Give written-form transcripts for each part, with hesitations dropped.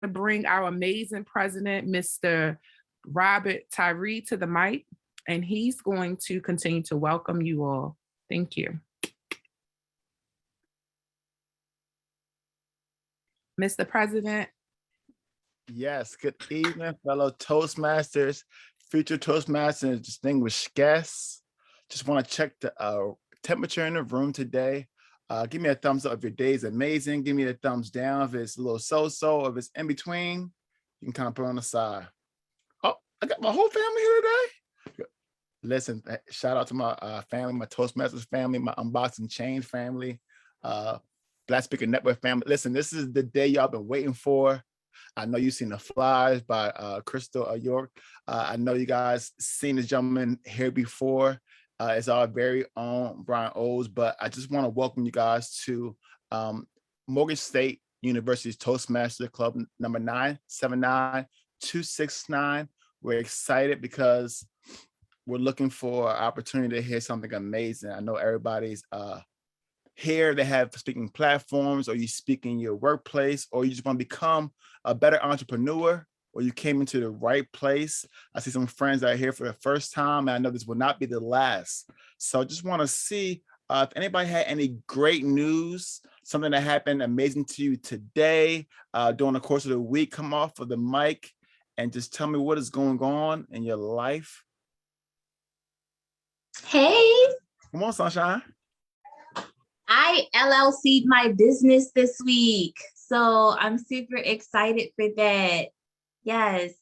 to bring our amazing president, Mr. Robert Tyree, to the mic, and he's going to continue to welcome you all. Thank you. Mr. President. Yes, good evening, fellow Toastmasters, future Toastmasters, and distinguished guests. Just want to check the temperature in the room today. Give me a thumbs up if your day is amazing. Give me a thumbs down if it's a little so-so. If it's in between, you can kind of put it on the side. Oh, I got my whole family here today. Listen, shout out to my family, my Toastmasters family, my Unboxing Change family, Black Speaker Network family. Listen, this is the day y'all been waiting for. I know you've seen the flyers by Crystal York. I know you guys seen this gentleman here before. It's our very own Brian O's, but I just want to welcome you guys to Morgan State University's Toastmaster Club number 979-269. We're excited because we're looking for an opportunity to hear something amazing. I know everybody's here. They have speaking platforms, or you speak in your workplace, or you just want to become a better entrepreneur, or you came into the right place. I see some friends that are here for the first time, and I know this will not be the last. So I just want to see if anybody had any great news, something that happened amazing to you today, during the course of the week. Come off of the mic and just tell me what is going on in your life. Hey. Come on, Sunshine. I LLC'd my business this week, so I'm super excited for that. Yes.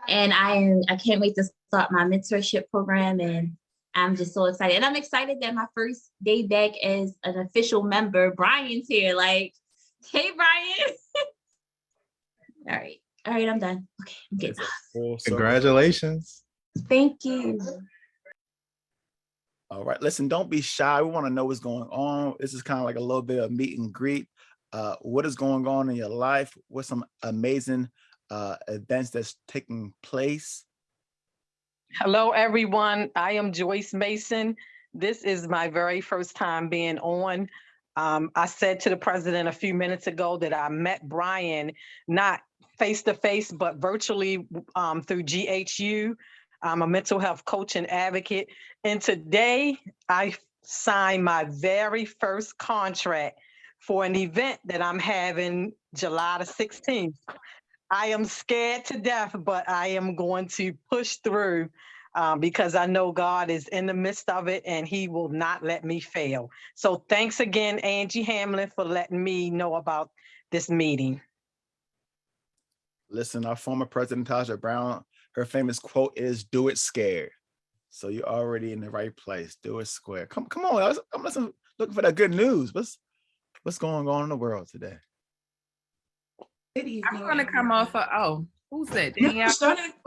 And I can't wait to start my mentorship program, and I'm just so excited. And I'm excited that my first day back as an official member, Brian's here. Like, hey, Brian. All right, I'm done. Okay, I'm getting off. Congratulations. Thank you. All right, listen, don't be shy. We want to know what's going on. This is kind of like a little bit of meet and greet. What is going on in your life? What's some amazing events that's taking place? Hello, everyone. I am Joyce Mason. This is my very first time being on. I said to the president a few minutes ago that I met Brian, not face-to-face, but virtually through GHU. I'm a mental health coach and advocate. And today I signed my very first contract for an event that I'm having July the 16th. I am scared to death, but I am going to push through because I know God is in the midst of it and he will not let me fail. So thanks again, Angie Hamlin, for letting me know about this meeting. Listen, our former president, Tasha Brown, her famous quote is, "Do it scared." So you're already in the right place. Do it square. Come on. I'm looking for that good news. What's going on in the world today? Good evening. I'm going to come off of, who's that? Danielle?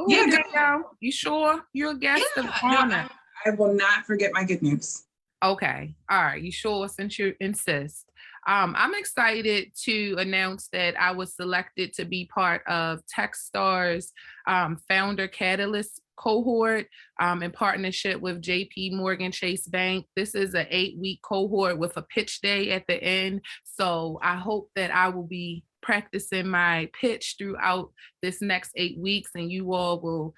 Yeah, Danielle. You sure? You're a guest of honor. I will not forget my good news. Okay. All right. You sure, since you insist? I'm excited to announce that I was selected to be part of Techstars Founder Catalyst cohort in partnership with JP Morgan Chase Bank. This is an 8-week cohort with a pitch day at the end. So I hope that I will be practicing my pitch throughout this next 8 weeks, and you all will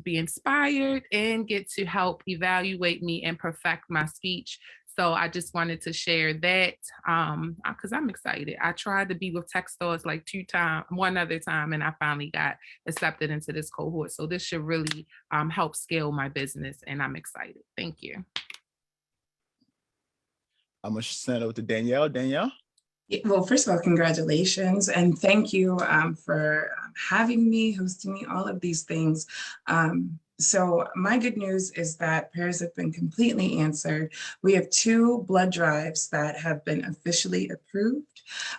be inspired and get to help evaluate me and perfect my speech. So I just wanted to share that because I'm excited. I tried to be with Techstars like one other time, and I finally got accepted into this cohort. So this should really help scale my business, and I'm excited. Thank you. I'm going to send it over to Danielle. Danielle? Well, first of all, congratulations, and thank you for having me, hosting me, all of these things. So my good news is that prayers have been completely answered. We have 2 blood drives that have been officially approved.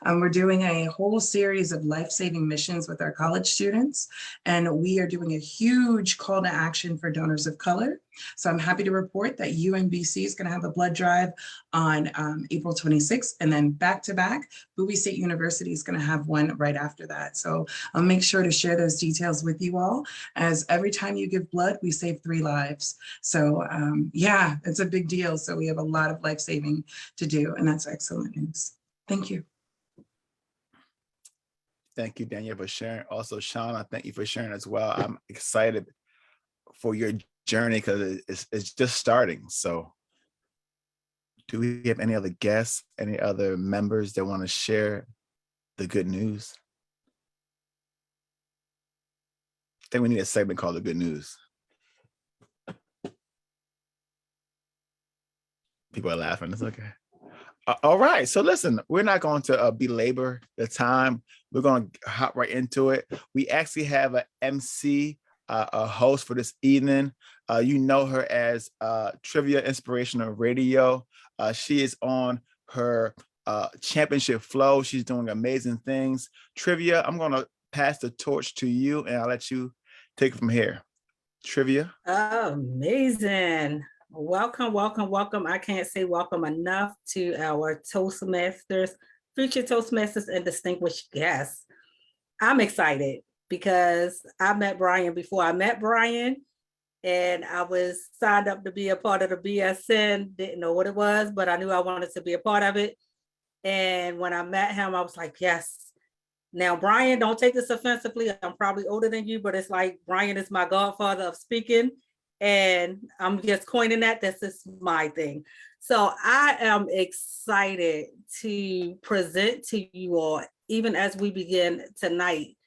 We're doing a whole series of life-saving missions with our college students, and we are doing a huge call to action for donors of color. So I'm happy to report that UMBC is going to have a blood drive on April 26th, and then back to back, Bowie State University is going to have one right after that. So I'll make sure to share those details with you all, as every time you give blood, we save 3 lives. So yeah, it's a big deal. So we have a lot of life saving to do, and that's excellent news. Thank you. Thank you, Danielle, for sharing. Also, Sean, I thank you for sharing as well. I'm excited for your journey because it's just starting. So do we have any other guests, any other members that want to share the good news? I think we need a segment called the good news. People are laughing. It's okay. All right. So listen, we're not going to belabor the time. We're going to hop right into it. We actually have an MC, a host for this evening. You know her as Trivia Inspirational Radio. She is on her championship flow. She's doing amazing things. Trivia, I'm going to pass the torch to you and I'll let you take it from here. Trivia. Amazing. Welcome, welcome, welcome. I can't say welcome enough to our Toastmasters, future Toastmasters, and distinguished guests. I'm excited because I met Brian before I met Brian, and I was signed up to be a part of the BSN. Didn't know what it was, but I knew I wanted to be a part of it. And when I met him, I was like, yes. Now, Brian, don't take this offensively. I'm probably older than you, but it's like Brian is my godfather of speaking. And I'm just coining that. This is my thing. So I am excited to present to you all, even as we begin tonight.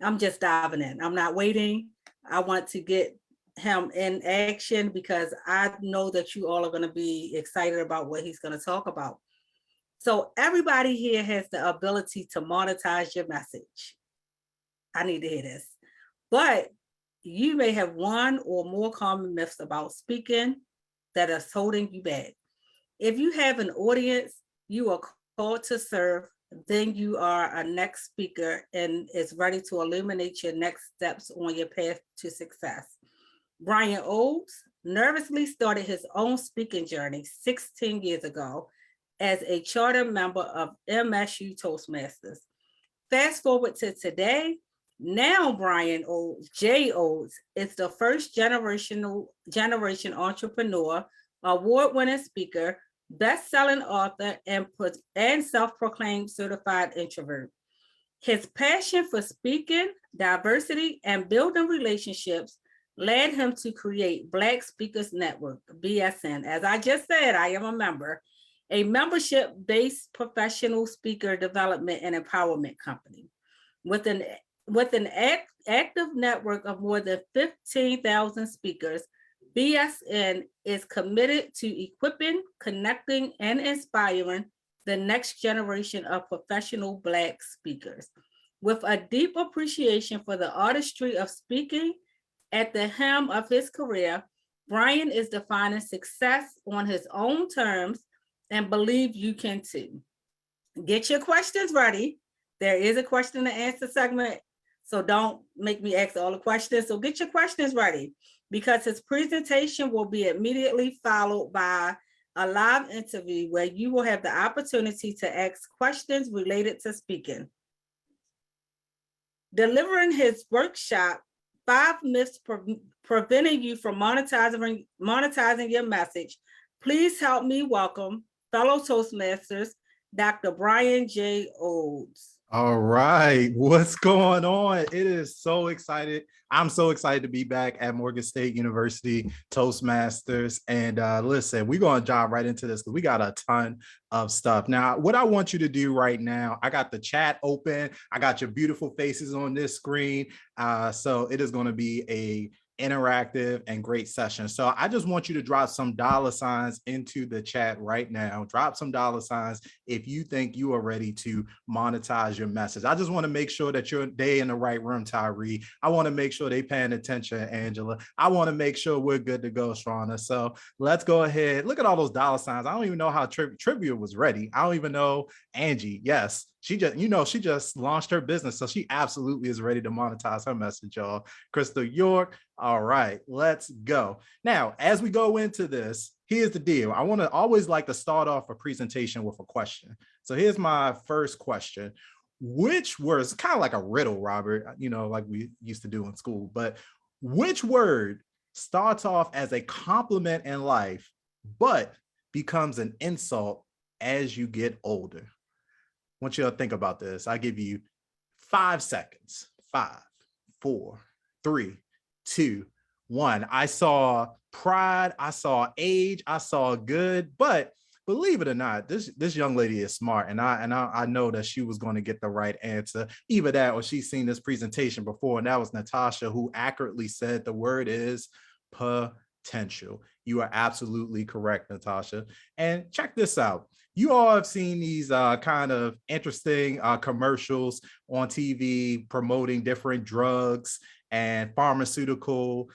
I'm just diving in. I'm not waiting. I want to get him in action because I know that you all are going to be excited about what he's going to talk about. So everybody here has the ability to monetize your message. I need to hear this. But you may have one or more common myths about speaking that are holding you back. If you have an audience you are called to serve, then you are a next speaker and is ready to illuminate your next steps on your path to success. Brian Olds nervously started his own speaking journey 16 years ago as a charter member of MSU Toastmasters. Fast forward to today, now Brian Olds, J. Olds, is the first generation entrepreneur, award-winning speaker, best-selling author, and self-proclaimed certified introvert. His passion for speaking, diversity, and building relationships led him to create Black Speakers Network, BSN. As I just said, I am a member, a membership-based professional speaker development and empowerment company. With an active network of more than 15,000 speakers, BSN is committed to equipping, connecting, and inspiring the next generation of professional Black speakers. With a deep appreciation for the artistry of speaking at the helm of his career, Brian is defining success on his own terms and believe you can too. Get your questions ready. There is a question and answer segment, so don't make me ask all the questions. So get your questions ready because his presentation will be immediately followed by a live interview where you will have the opportunity to ask questions related to speaking. Delivering his workshop, 5 Myths Preventing You from Monetizing Your Message, please help me welcome fellow Toastmasters, Dr. Brian J. Olds. All right, what's going on? It is so excited. I'm so excited to be back at Morgan State University Toastmasters. And listen, we're going to dive right into this because we got a ton of stuff. Now, what I want you to do right now, I got the chat open. I got your beautiful faces on this screen. So it is going to be a interactive and great session. So I just want you to drop some $ into the chat right now. Drop some $ if you think you are ready to monetize your message. I just want to make sure that they in the right room, Tyree. I want to make sure they paying attention, Angela. I want to make sure we're good to go, Shauna. So let's go ahead. Look at all those $. I don't even know how Trivia was ready. I don't even know Angie. Yes. She just launched her business. So she absolutely is ready to monetize her message, y'all. Crystal York. All right, let's go. Now, as we go into this, here's the deal. I want to always like to start off a presentation with a question. So here's my first question. Which words, kind of like a riddle, Robert, like we used to do in school, but which word starts off as a compliment in life, but becomes an insult as you get older? I want you to think about this. I give you 5 seconds. 5, 4, 3, 2, 1. I saw pride, I saw age, I saw good, but believe it or not, this young lady is smart, and I know that she was going to get the right answer. Either that, or she's seen this presentation before, and that was Natasha, who accurately said the word is potential. You are absolutely correct, Natasha. And check this out. You all have seen these kind of interesting commercials on TV promoting different drugs and pharmaceutical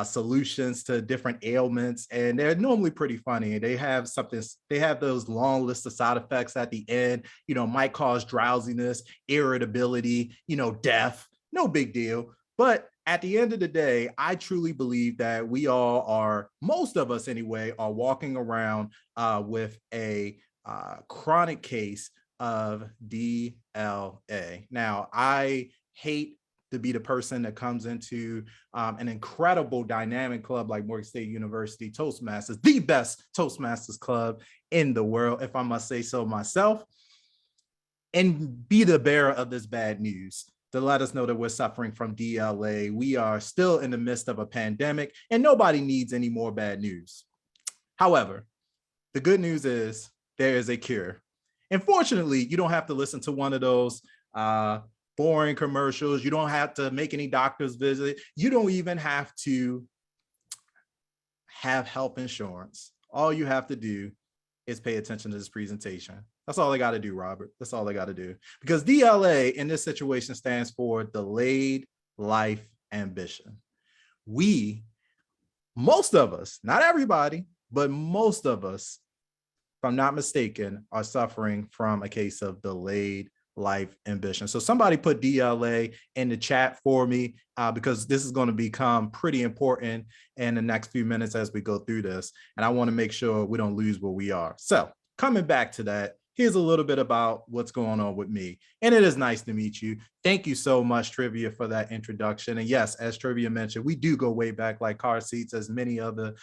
solutions to different ailments, and they're normally pretty funny. They have those long lists of side effects at the end, might cause drowsiness, irritability, death, no big deal. But at the end of the day, I truly believe that we all are, most of us anyway, are walking around with a chronic case of DLA. Now, I hate to be the person that comes into an incredible dynamic club like Morgan State University Toastmasters, the best Toastmasters club in the world, if I must say so myself, and be the bearer of this bad news to let us know that we're suffering from DLA. We are still in the midst of a pandemic, and nobody needs any more bad news. However, the good news is there is a cure. And fortunately, you don't have to listen to one of those boring commercials. You don't have to make any doctor's visit. You don't even have to have health insurance. All you have to do is pay attention to this presentation. That's all I got to do, Robert. That's all I got to do. Because DLA in this situation stands for delayed life ambition. Most of us, not everybody, but most of us, if I'm not mistaken, are suffering from a case of delayed life ambition. So somebody put DLA in the chat for me because this is going to become pretty important in the next few minutes as we go through this. And I want to make sure we don't lose where we are. So coming back to that, here's a little bit about what's going on with me. And it is nice to meet you. Thank you so much, Trivia, for that introduction. And yes, as Trivia mentioned, we do go way back like car seats, as many other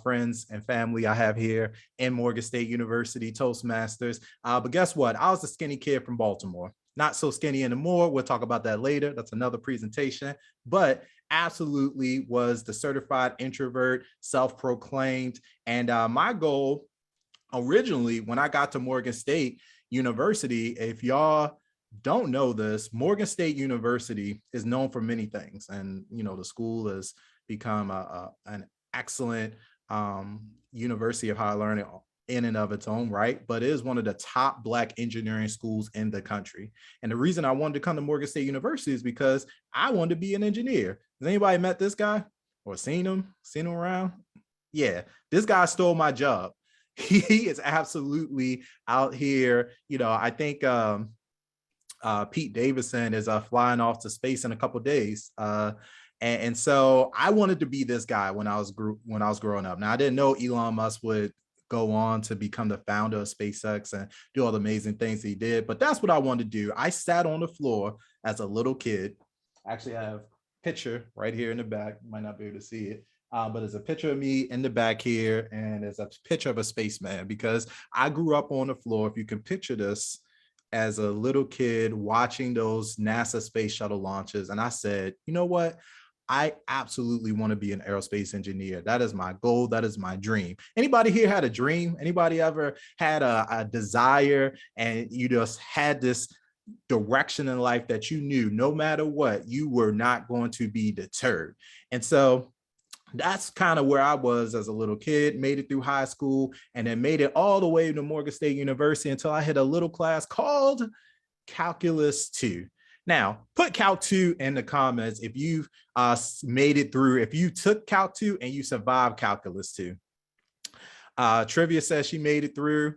friends and family I have here in Morgan State University Toastmasters. But guess what? I was a skinny kid from Baltimore. Not so skinny anymore. We'll talk about that later. That's another presentation. But absolutely was the certified introvert, self-proclaimed. And my goal originally, when I got to Morgan State University, if y'all don't know this, Morgan State University is known for many things. And, the school has become an excellent university of higher learning in and of its own right, but it is one of the top Black engineering schools in the country. And the reason I wanted to come to Morgan State University is because I wanted to be an engineer. Has anybody met this guy or seen him around? Yeah, this guy stole my job. He is absolutely out here. I think Pete Davidson is flying off to space in a couple of days. And so I wanted to be this guy when I was growing up. Now, I didn't know Elon Musk would go on to become the founder of SpaceX and do all the amazing things he did. But that's what I wanted to do. I sat on the floor as a little kid. Actually, I have a picture right here in the back. You might not be able to see it. But there's a picture of me in the back here, and there's a picture of a spaceman, because I grew up on the floor. If you can picture this, as a little kid watching those NASA space shuttle launches. And I said, you know what? I absolutely want to be an aerospace engineer. That is my goal. That is my dream. Anybody here had a dream? Anybody ever had a desire, and you just had this direction in life that you knew no matter what, you were not going to be deterred? And so that's kind of where I was as a little kid, made it through high school, and then made it all the way to Morgan State University until I hit a little class called Calculus 2. Now, put Calc 2 in the comments if you've made it through, if you took Calc 2 and you survived Calculus 2. Trivia says she made it through.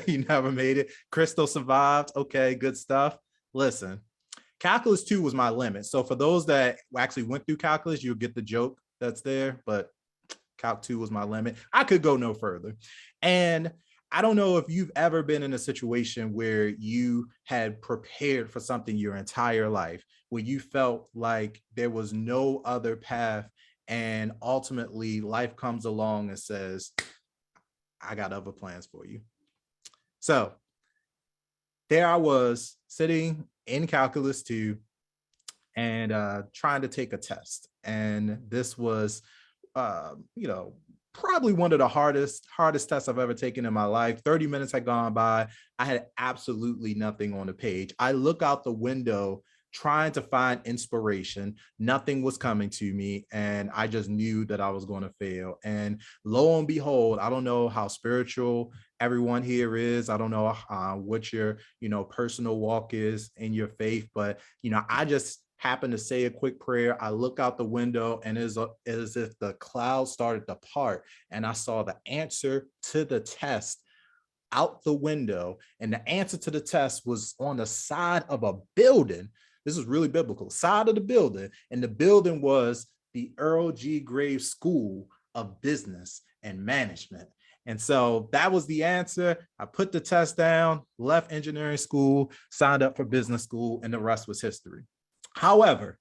You never made it. Crystal survived. Okay, good stuff. Listen. Calculus 2 was my limit. So for those that actually went through calculus, you'll get the joke that's there, but Calc 2 was my limit. I could go no further. And I don't know if you've ever been in a situation where you had prepared for something your entire life, where you felt like there was no other path, and ultimately life comes along and says, I got other plans for you. So there I was sitting in Calculus 2 and trying to take a test. And this was, probably one of the hardest tests I've ever taken in my life. 30 minutes had gone by. I had absolutely nothing on the page. I look out the window trying to find inspiration. Nothing was coming to me. And I just knew that I was going to fail. And lo and behold, I don't know how spiritual everyone here is. I don't know what your, personal walk is in your faith, but, I just happened to say a quick prayer. I look out the window and it is as if the clouds started to part, and I saw the answer to the test out the window. And the answer to the test was on the side of a building. This is really biblical. Side of the building. And the building was the Earl G. Graves School of Business and Management. And so that was the answer. I put the test down, left engineering school, signed up for business school, and the rest was history. However,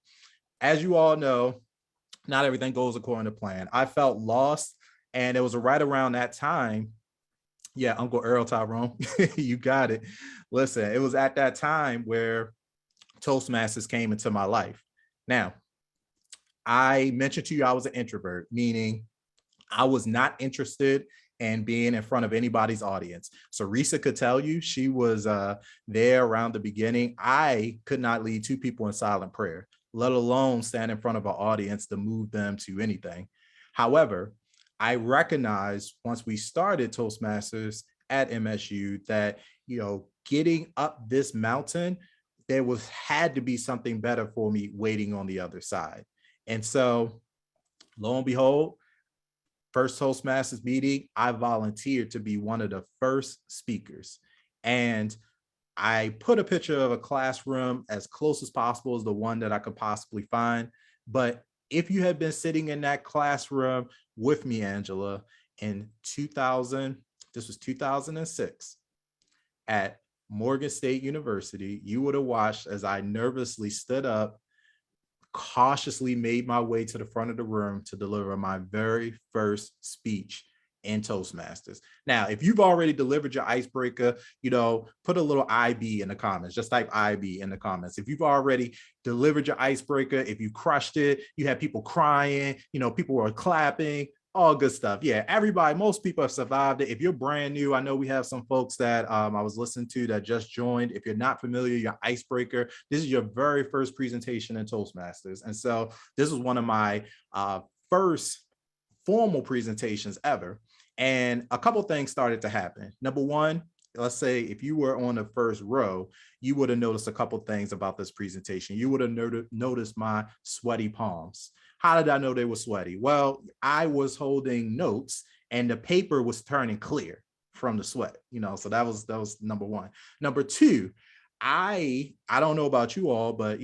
as you all know, not everything goes according to plan. I felt lost, and it was right around that time. Yeah, Uncle Earl Tyrone, you got it. Listen, it was at that time where Toastmasters came into my life. Now, I mentioned to you I was an introvert, meaning I was not interested in being in front of anybody's audience. So Risa could tell you, she was there around the beginning. I could not lead two people in silent prayer, let alone stand in front of an audience to move them to anything. However, I recognized once we started Toastmasters at MSU that, getting up this mountain, there had to be something better for me waiting on the other side. And so lo and behold, first Toastmasters meeting, I volunteered to be one of the first speakers. And I put a picture of a classroom as close as possible as the one that I could possibly find. But if you had been sitting in that classroom with me, Angela, in 2006 at Morgan State University, you would have watched as I nervously stood up, cautiously made my way to the front of the room to deliver my very first speech in Toastmasters. Now, if you've already delivered your icebreaker, put a little IB in the comments. Just type IB in the comments. If you've already delivered your icebreaker, if you crushed it, you had people crying, people were clapping, all good stuff. Yeah, everybody, most people have survived it. If you're brand new, I know we have some folks that I was listening to that just joined. If you're not familiar, your icebreaker, this is your very first presentation in Toastmasters. And so this was one of my first formal presentations ever. And a couple things started to happen. Number one, let's say if you were on the first row, you would have noticed a couple things about this presentation. You would have noticed my sweaty palms. How did I know they were sweaty? Well, I was holding notes and the paper was turning clear from the sweat, so that was number one. Number two, I don't know about you all, but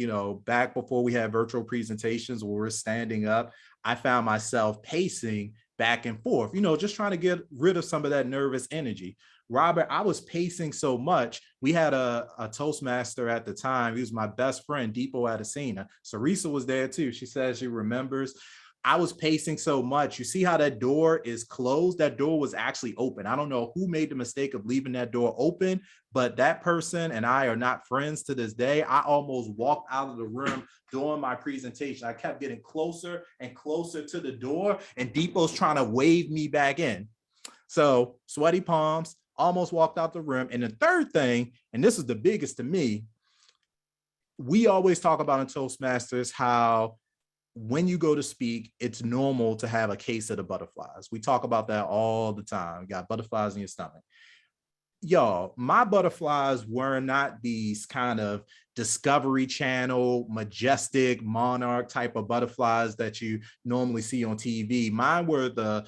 back before we had virtual presentations where we're standing up, I found myself pacing back and forth, just trying to get rid of some of that nervous energy. Robert, I was pacing so much. We had a Toastmaster at the time. He was my best friend, Deepo Adesina. Sarisa was there too. She says she remembers. I was pacing so much. You see how that door is closed? That door was actually open. I don't know who made the mistake of leaving that door open, but that person and I are not friends to this day. I almost walked out of the room during my presentation. I kept getting closer and closer to the door, and Deepo's trying to wave me back in. So sweaty palms, almost walked out the room. And the third thing, and this is the biggest to me, we always talk about in Toastmasters how when you go to speak, it's normal to have a case of the butterflies. We talk about that all the time. You got butterflies in your stomach. Y'all, my butterflies were not these kind of Discovery Channel, majestic monarch type of butterflies that you normally see on TV. Mine were the,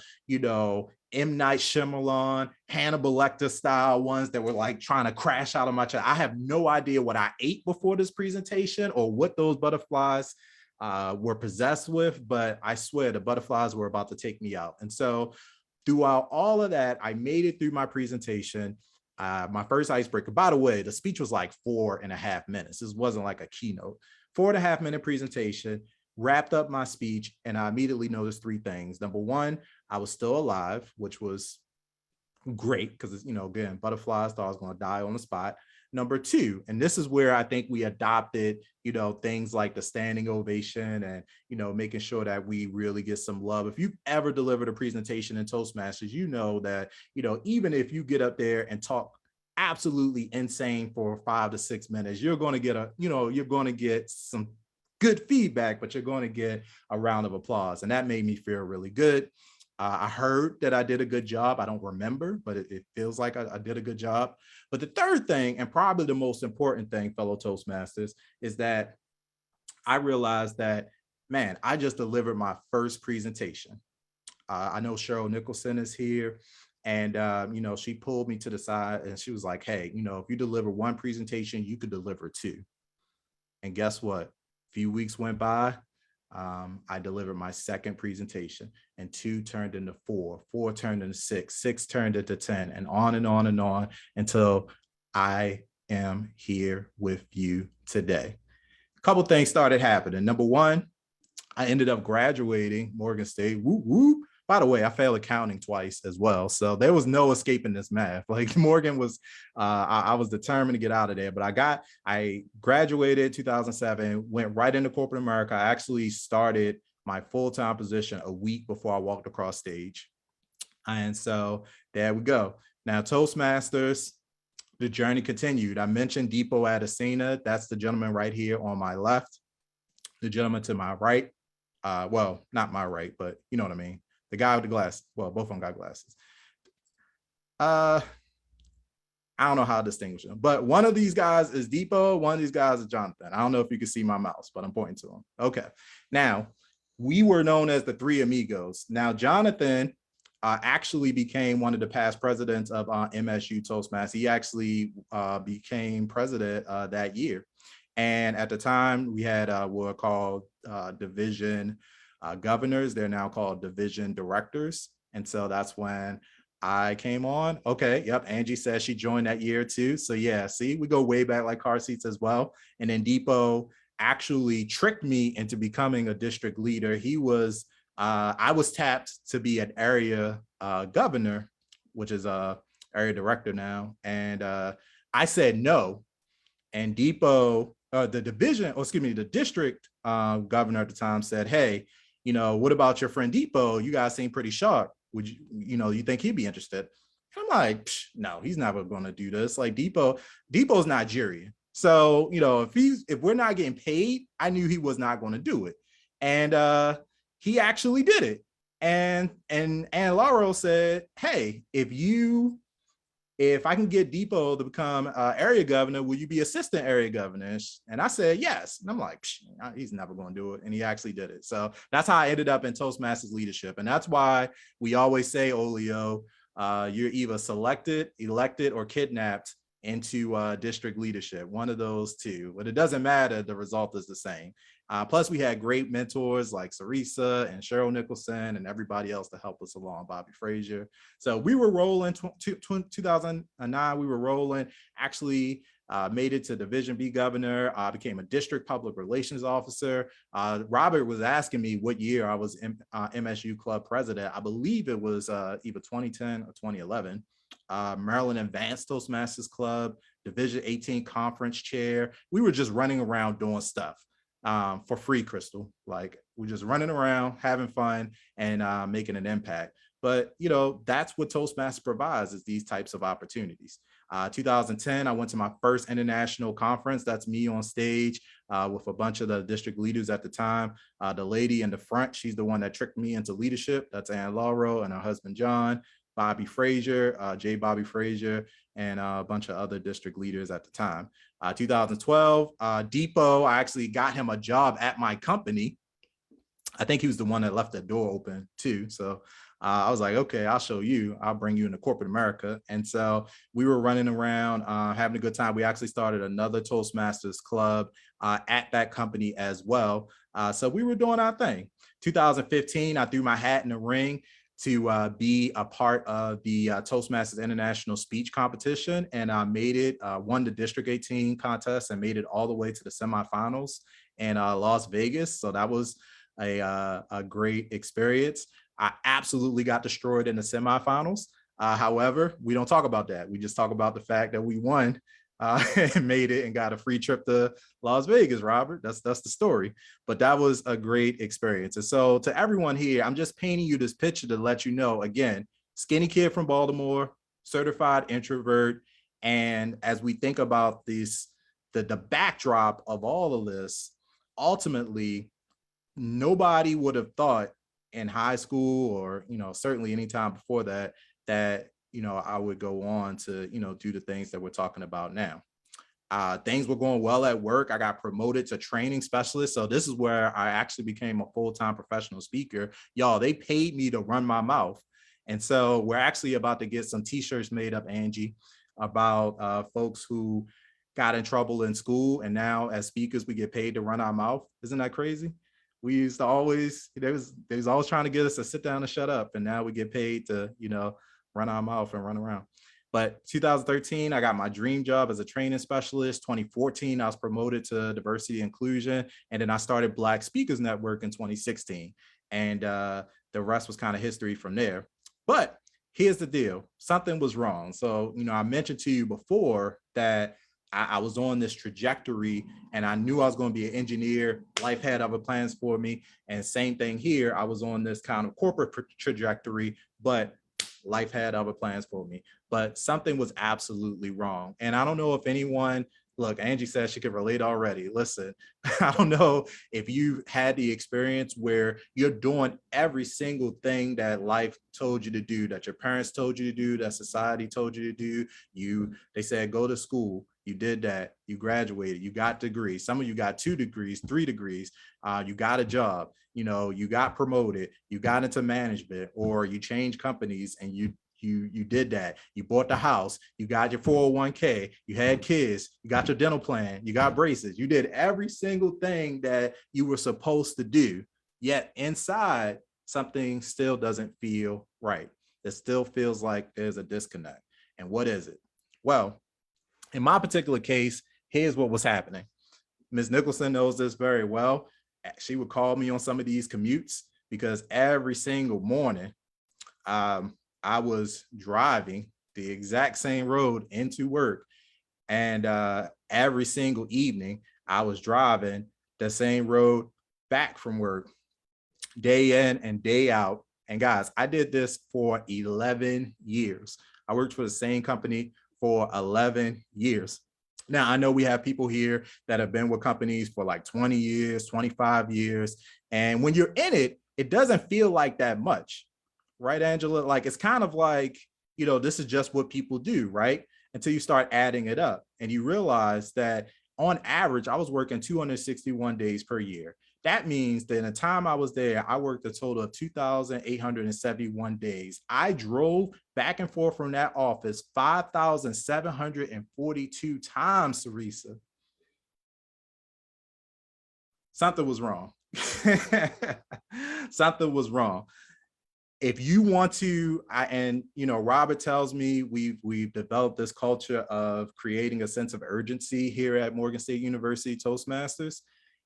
M. Night Shyamalan, Hannibal Lecter style ones that were like trying to crash out of my chest. I have no idea what I ate before this presentation or what those butterflies were possessed with, but I swear the butterflies were about to take me out. And so throughout all of that, I made it through my presentation. My first icebreaker, by the way, the speech was like 4.5 minutes. This wasn't like a keynote. 4.5 minute presentation, wrapped up my speech, and I immediately noticed three things. Number one, I was still alive, which was great because, again, butterflies, thought I was going to die on the spot. Number two, and this is where I think we adopted, things like the standing ovation and, making sure that we really get some love. If you've ever delivered a presentation in Toastmasters, you know that, even if you get up there and talk absolutely insane for 5 to 6 minutes, you're going to get you're going to get some good feedback, but you're going to get a round of applause. And that made me feel really good. I heard that I did a good job. I don't remember, but it feels like I did a good job. But the third thing, and probably the most important thing, fellow Toastmasters, is that I realized that, man, I just delivered my first presentation. I know Cheryl Nicholson is here. And, she pulled me to the side and she was like, hey, if you deliver one presentation, you could deliver two. And guess what? A few weeks went by. I delivered my second presentation, and 2 turned into 4, 4 turned into 6, 6 turned into 10, and on and on and on until I am here with you today. A couple things started happening. Number one, I ended up graduating Morgan State. Woo woo. By the way, I failed accounting twice as well. So there was no escaping this math. Like Morgan was, I was determined to get out of there, but I graduated 2007, went right into corporate America. I actually started my full-time position a week before I walked across stage. And so there we go. Now Toastmasters, the journey continued. I mentioned Deepo Adesina. That's the gentleman right here on my left. The gentleman to my right. Well, not my right, but you know what I mean. The guy with the glasses. Well, both of them got glasses. I don't know how to distinguish them, but one of these guys is Deepo. One of these guys is Jonathan. I don't know if you can see my mouse, but I'm pointing to him. Okay. Now, we were known as the Three Amigos. Now, Jonathan actually became one of the past presidents of MSU Toastmasters. He actually became president that year. And at the time, we had what were called division governors. They're now called division directors. And so that's when I came on. Okay, yep, Angie says she joined that year too. So yeah, see, we go way back like car seats as well. And then Deepo actually tricked me into becoming a district leader. He was, I was tapped to be an area governor, which is a area director now. And I said no. And Deepo, the district governor at the time said, hey, what about your friend Deepo? You guys seem pretty sharp. Would you, you think he'd be interested? I'm like, no, he's never going to do this. Like Deepo's Nigerian. So, if we're not getting paid, I knew he was not going to do it. And he actually did it. And Lauro said, hey, if I can get Deepo to become area governor, will you be assistant area governor? And I said, yes. And I'm like, he's never going to do it. And he actually did it. So that's how I ended up in Toastmasters leadership. And that's why we always say, Olio, you're either selected, elected, or kidnapped into district leadership, one of those two. But it doesn't matter. The result is the same. Plus, we had great mentors like Sarisa and Cheryl Nicholson and everybody else to help us along, Bobby Frazier. So we were rolling 2009. We were rolling, actually made it to Division B governor, became a district public relations officer. Robert was asking me what year I was MSU club president. I believe it was either 2010 or 2011. Maryland Advanced Toastmasters Club, Division 18 conference chair. We were just running around doing stuff. For free, Crystal. Like we're just running around, having fun, and making an impact. But that's what Toastmasters provides, is these types of opportunities. 2010, I went to my first international conference. That's me on stage with a bunch of the district leaders at the time. The lady in the front, she's the one that tricked me into leadership. That's Ann Lauro and her husband John, Bobby Frazier, Bobby Frazier, and a bunch of other district leaders at the time. 2012, Deepo, I actually got him a job at my company. I think he was the one that left the door open too. So I was like, okay, I'll show you. I'll bring you into corporate America. And so we were running around, having a good time. We actually started another Toastmasters club at that company as well. So we were doing our thing. 2015, I threw my hat in the ring to be a part of the Toastmasters International Speech Competition. And I made it, won the District 18 contest and made it all the way to the semifinals in Las Vegas. So that was a great experience. I absolutely got destroyed in the semifinals. However, we don't talk about that. We just talk about the fact that we won and made it and got a free trip to Las Vegas, Robert. That's the story. But that was a great experience. And so to everyone here, I'm just painting you this picture to let you know, again, skinny kid from Baltimore, certified introvert. And as we think about this, the backdrop of all of this, ultimately, nobody would have thought in high school or, certainly any time before that, I would go on to, do the things that we're talking about now. Things were going well at work. I got promoted to training specialist. So this is where I actually became a full-time professional speaker. Y'all, they paid me to run my mouth. And so we're actually about to get some t-shirts made up, Angie, about folks who got in trouble in school. And now as speakers, we get paid to run our mouth. Isn't that crazy? We used to always, they was always trying to get us to sit down and shut up. And now we get paid to, run our mouth and run around. But 2013, I got my dream job as a training specialist. 2014, I was promoted to diversity inclusion. And then I started Black Speakers Network in 2016. And the rest was kind of history from there. But here's the deal. Something was wrong. So, I mentioned to you before that I was on this trajectory and I knew I was going to be an engineer. Life had other plans for me. And same thing here. I was on this kind of corporate trajectory, but life had other plans for me. But something was absolutely wrong. And I don't know if anyone, look, Angie says she could relate already. Listen, I don't know if you had the experience where you're doing every single thing that life told you to do, that your parents told you to do, that society told you to do. They said, go to school. You did that. You graduated. You got degrees. Some of you got 2 degrees, 3 degrees. You got a job. You got promoted. You got into management, or you changed companies and you did that. You bought the house. You got your 401k. You had kids. You got your dental plan. You got braces. You did every single thing that you were supposed to do. Yet inside, something still doesn't feel right. It still feels like there's a disconnect. And what is it? Well, in my particular case, here's what was happening. Ms. Nicholson knows this very well. She would call me on some of these commutes because every single morning, I was driving the exact same road into work. And every single evening, I was driving the same road back from work, day in and day out. And guys, I did this for 11 years. I worked for the same company for 11 years. Now, I know we have people here that have been with companies for like 20 years, 25 years. And when you're in it, it doesn't feel like that much. Right, Angela? Like, it's kind of like, this is just what people do, right? Until you start adding it up and you realize that on average, I was working 261 days per year. That means that in the time I was there, I worked a total of 2,871 days. I drove back and forth from that office 5,742 times, Teresa. Something was wrong. Something was wrong. If you want to, Robert tells me we've developed this culture of creating a sense of urgency here at Morgan State University Toastmasters.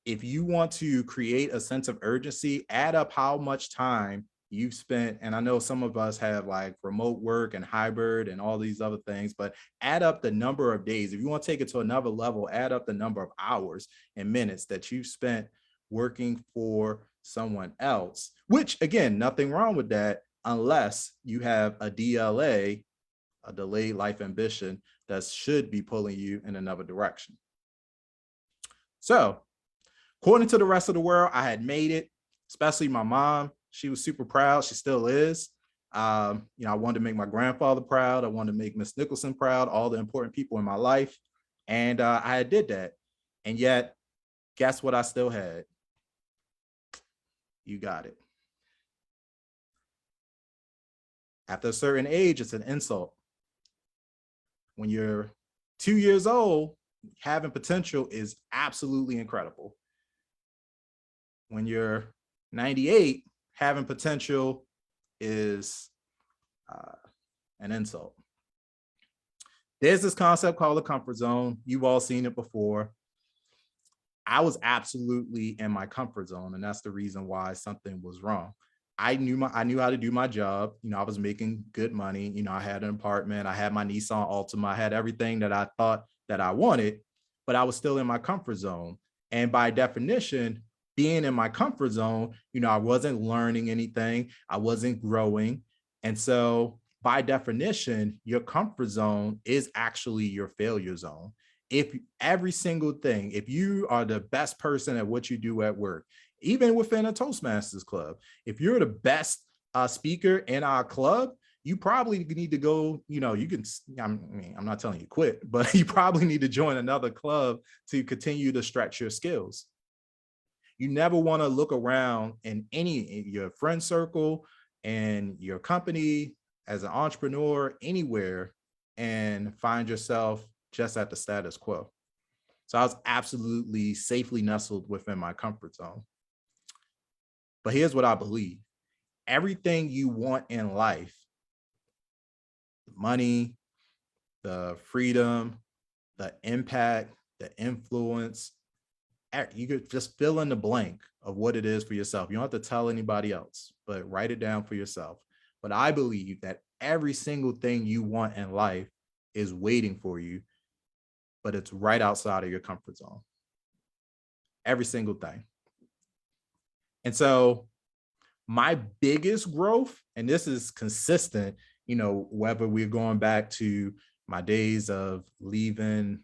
If you want to create a sense of urgency, add up how much time you've spent. And I know some of us have like remote work and hybrid and all these other things, but add up the number of days. If you want to take it to another level, add up the number of hours and minutes that you've spent working for someone else, which again, nothing wrong with that, unless you have a DLA, a delayed life ambition, that should be pulling you in another direction. So according to the rest of the world, I had made it, especially my mom. She was super proud. She still is. I wanted to make my grandfather proud. I wanted to make Miss Nicholson proud, all the important people in my life. And I did that. And yet, guess what I still had? You got it. After a certain age, it's an insult. When you're 2 years old, having potential is absolutely incredible. When you're 98, having potential is an insult. There's this concept called the comfort zone. You've all seen it before. I was absolutely in my comfort zone, and that's the reason why something was wrong. I knew how to do my job. I was making good money. I had an apartment. I had my Nissan Altima. I had everything that I thought that I wanted, but I was still in my comfort zone. And by definition, being in my comfort zone, I wasn't learning anything, I wasn't growing. And so by definition, your comfort zone is actually your failure zone. If every single thing, if you are the best person at what you do at work, even within a Toastmasters club, if you're the best speaker in our club, you probably need to go, you can, I'm not telling you quit, but you probably need to join another club to continue to stretch your skills. You never want to look around in your friend circle and your company as an entrepreneur anywhere and find yourself just at the status quo. So I was absolutely safely nestled within my comfort zone. But here's what I believe. Everything you want in life, the money, the freedom, the impact, the influence, you could just fill in the blank of what it is for yourself. You don't have to tell anybody else, but write it down for yourself. But I believe that every single thing you want in life is waiting for you, but it's right outside of your comfort zone. Every single thing. And so my biggest growth, and this is consistent, whether we're going back to my days of leaving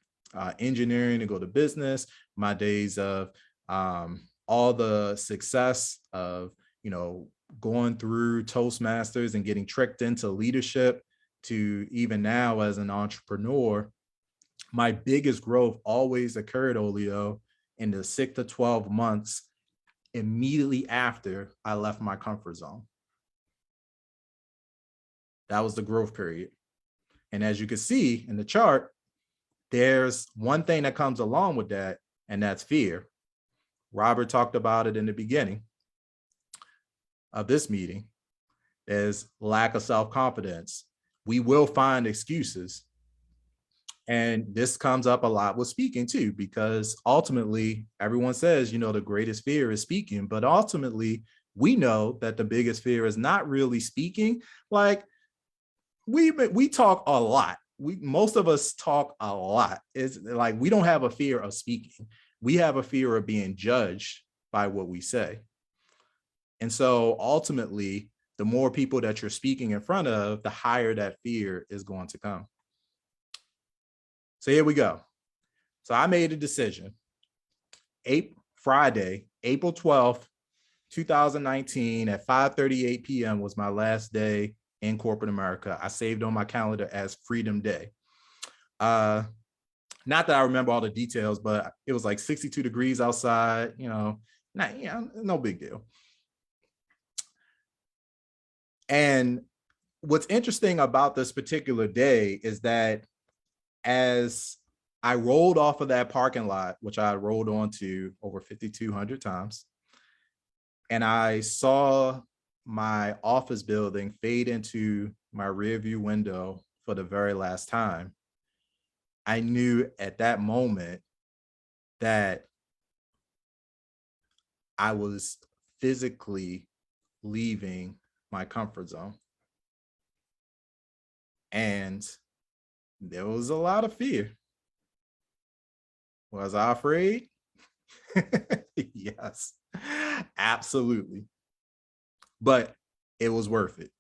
engineering to go to business, my days of all the success of, going through Toastmasters and getting tricked into leadership, to even now as an entrepreneur, my biggest growth always occurred, Olio, in the 6 to 12 months immediately after I left my comfort zone. That was the growth period. And as you can see in the chart, there's one thing that comes along with that, and that's fear. Robert talked about it in the beginning of this meeting. There's lack of self-confidence. We will find excuses. And this comes up a lot with speaking too, because ultimately everyone says, the greatest fear is speaking, but ultimately we know that the biggest fear is not really speaking. Like we talk a lot. Most of us talk a lot. It's like, we don't have a fear of speaking. We have a fear of being judged by what we say. And so ultimately, the more people that you're speaking in front of, the higher that fear is going to come. So here we go. So I made a decision. Friday, April 12th, 2019 at 5:38 p.m. was my last day in corporate America. I saved on my calendar as Freedom Day. Not that I remember all the details, but it was like 62 degrees outside, no big deal. And what's interesting about this particular day is that as I rolled off of that parking lot, which I rolled onto over 5,200 times, and I saw my office building fade into my rearview window for the very last time, I knew at that moment that I was physically leaving my comfort zone. And there was a lot of fear. Was I afraid? Yes, absolutely. But it was worth it.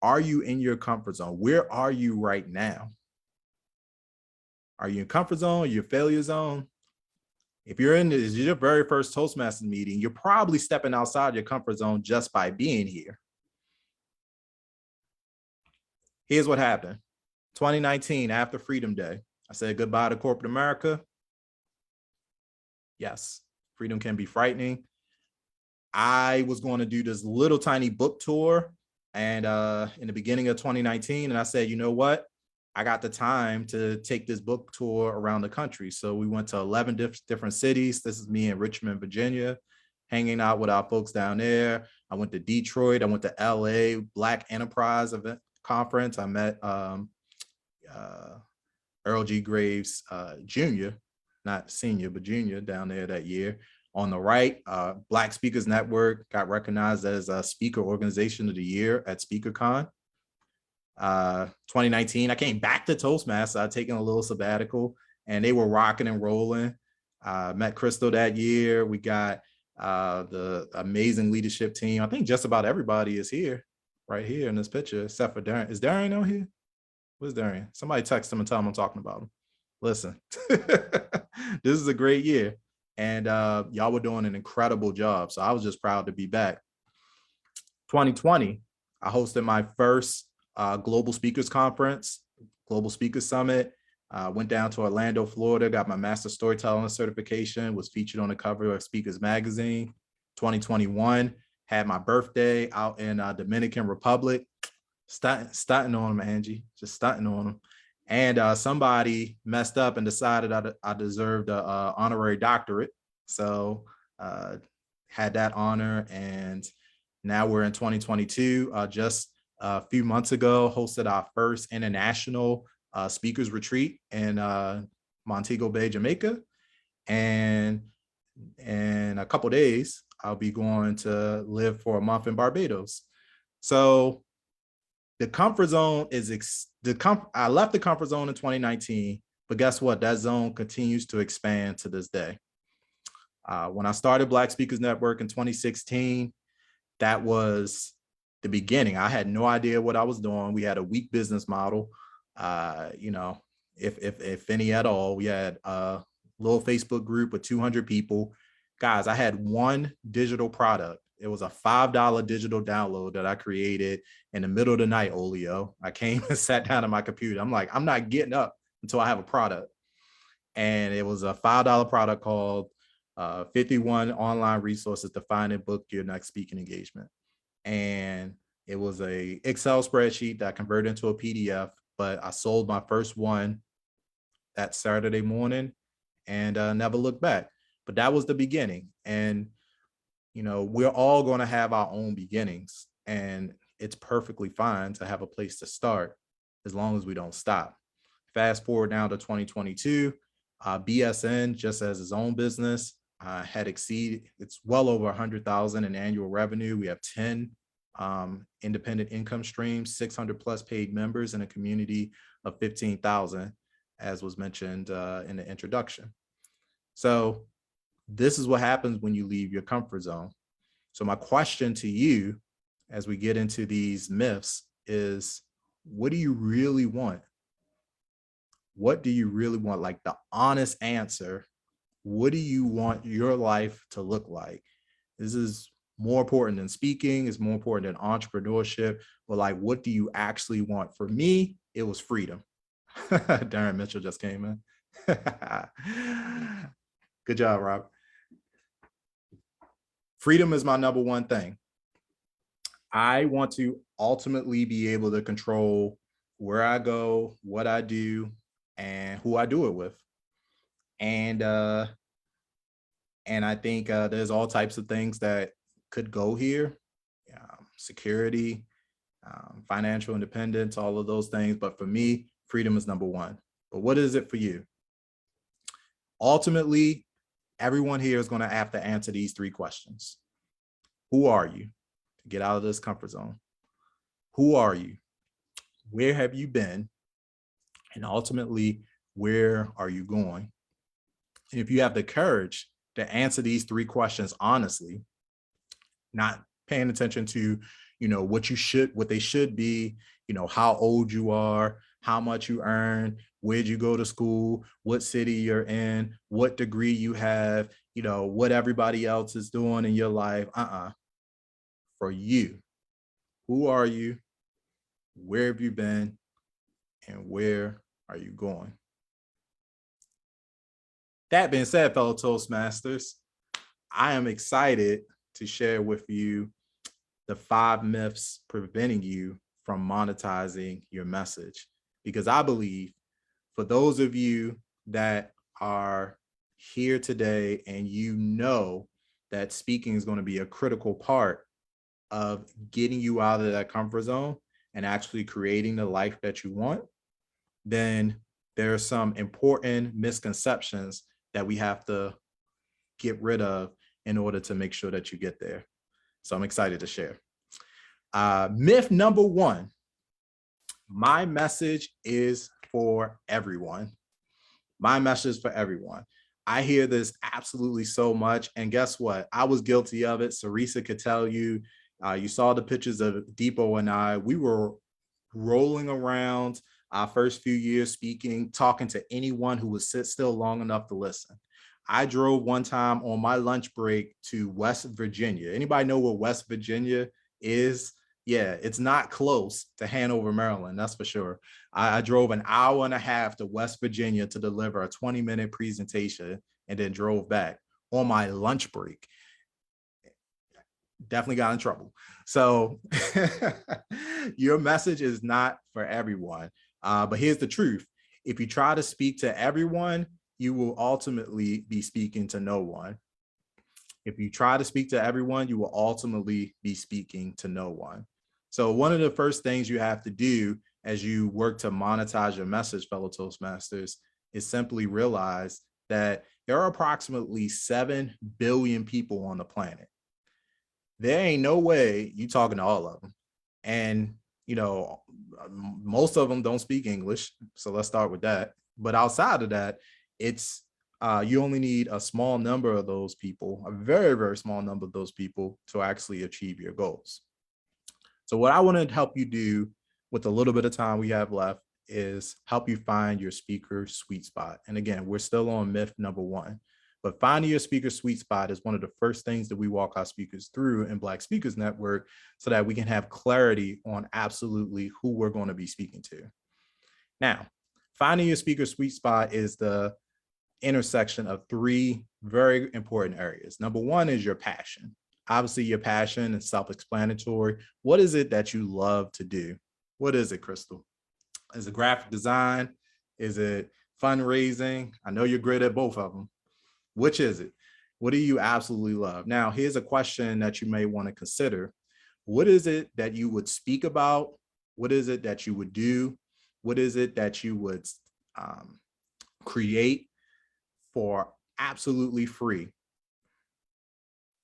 Are you in your comfort zone? Where are you right now? Are you in comfort zone, your failure zone? If you're in this, your very first Toastmasters meeting, you're probably stepping outside your comfort zone just by being here. Here's what happened. 2019, after Freedom Day, I said goodbye to corporate America. Yes, freedom can be frightening. I was going to do this little tiny book tour, and in the beginning of 2019, and I said, you know what? I got the time to take this book tour around the country. So we went to 11 different cities. This is me in Richmond, Virginia, hanging out with our folks down there. I went to Detroit. I went to LA, Black Enterprise event conference. I met Earl G. Graves Jr., not senior, but junior down there that year. On the right, Black Speakers Network got recognized as a Speaker Organization of the Year at SpeakerCon. 2019, I came back to Toastmasters. I'd taken a little sabbatical, and they were rocking and rolling. Met Crystal that year. We got the amazing leadership team. I think just about everybody is here, right here in this picture, except for Darren. Is Darren on here? Where's Darren? Somebody text him and tell him I'm talking about him. Listen, this is a great year, and y'all were doing an incredible job. So I was just proud to be back. 2020, I hosted my first Global Speakers Conference, Global Speakers Summit. Went down to Orlando, Florida, got my Master Storytelling certification, was featured on the cover of Speakers Magazine. 2021, had my birthday out in Dominican Republic. Stunting on them, Angie, just stunting on them. And somebody messed up and decided I deserved an honorary doctorate. So had that honor. And now we're in 2022. Just a few months ago, hosted our first international speakers retreat in Montego Bay, Jamaica. And in a couple days, I'll be going to live for a month in Barbados. So the comfort zone is, I left the comfort zone in 2019, but guess what? That zone continues to expand to this day. When I started Black Speakers Network in 2016, that was the beginning. I had no idea what I was doing. We had a weak business model, if any at all. We had a little Facebook group with 200 people. Guys, I had one digital product. It was a $5 digital download that I created in the middle of the night, Olio. I came and sat down at my computer. I'm like, I'm not getting up until I have a product. And it was a $5 product called 51 Online Resources to Find and Book Your Next Speaking Engagement. And it was a Excel spreadsheet that converted into a PDF, but I sold my first one that Saturday morning and never looked back. But that was the beginning. And we're all going to have our own beginnings, and it's perfectly fine to have a place to start as long as we don't stop. Fast forward now to 2022, BSN, just as his own business, had exceeded, it's well over 100,000 in annual revenue. We have 10 independent income streams, 600 plus paid members, and a community of 15,000, as was mentioned in the introduction. So this is what happens when you leave your comfort zone. So my question to you as we get into these myths is, what do you really want? What do you really want? Like the honest answer, what do you want your life to look like? This is more important than speaking, it's more important than entrepreneurship, but like, what do you actually want? For me, it was freedom. Darren Mitchell just came in. Good job, Rob. Freedom is my number one thing. I want to ultimately be able to control where I go, what I do, and who I do it with. And I think there's all types of things that could go here, security, financial independence, all of those things. But for me, freedom is number one. But what is it for you? Ultimately, everyone here is going to have to answer these three questions. Who are you? To get out of this comfort zone. Who are you? Where have you been? And ultimately, where are you going? And if you have the courage to answer these three questions honestly, not paying attention to, what they should be, how old you are, how much you earn, where'd you go to school, what city you're in, what degree you have, what everybody else is doing in your life. For you, who are you? Where have you been? And where are you going? That being said, fellow Toastmasters, I am excited to share with you the 5 myths preventing you from monetizing your message. Because I believe for those of you that are here today and that speaking is going to be a critical part of getting you out of that comfort zone and actually creating the life that you want, then there are some important misconceptions that we have to get rid of in order to make sure that you get there. So I'm excited to share. Myth number 1, my message is for everyone. My message is for everyone. I hear this absolutely so much. And guess what? I was guilty of it. Sarisa could tell you, you saw the pictures of Depot and I. We were rolling around our first few years speaking, talking to anyone who would sit still long enough to listen. I drove one time on my lunch break to West Virginia. Anybody know where West Virginia is? Yeah, it's not close to Hanover, Maryland, that's for sure. I drove an hour and a half to West Virginia to deliver a 20-minute presentation and then drove back on my lunch break. Definitely got in trouble. So your message is not for everyone. But here's the truth. If you try to speak to everyone, you will ultimately be speaking to no one. If you try to speak to everyone, you will ultimately be speaking to no one. So one of the first things you have to do as you work to monetize your message, fellow Toastmasters, is simply realize that there are approximately 7 billion people on the planet. There ain't no way you talking to all of them. And, you know, most of them don't speak English. So let's start with that. But outside of that, it's you only need a small number of those people, a very, very small number of those people to actually achieve your goals. So what I want to help you do with the little bit of time we have left is help you find your speaker sweet spot. And again, we're still on myth number 1, but finding your speaker sweet spot is one of the first things that we walk our speakers through in Black Speakers Network so that we can have clarity on absolutely who we're going to be speaking to. Now, finding your speaker sweet spot is the intersection of 3 very important areas. Number 1 is your passion. Obviously, your passion is self-explanatory. What is it that you love to do? What is it, Crystal? Is it graphic design? Is it fundraising? I know you're great at both of them. Which is it? What do you absolutely love? Now, here's a question that you may want to consider. What is it that you would speak about? What is it that you would do? What is it that you would create for absolutely free?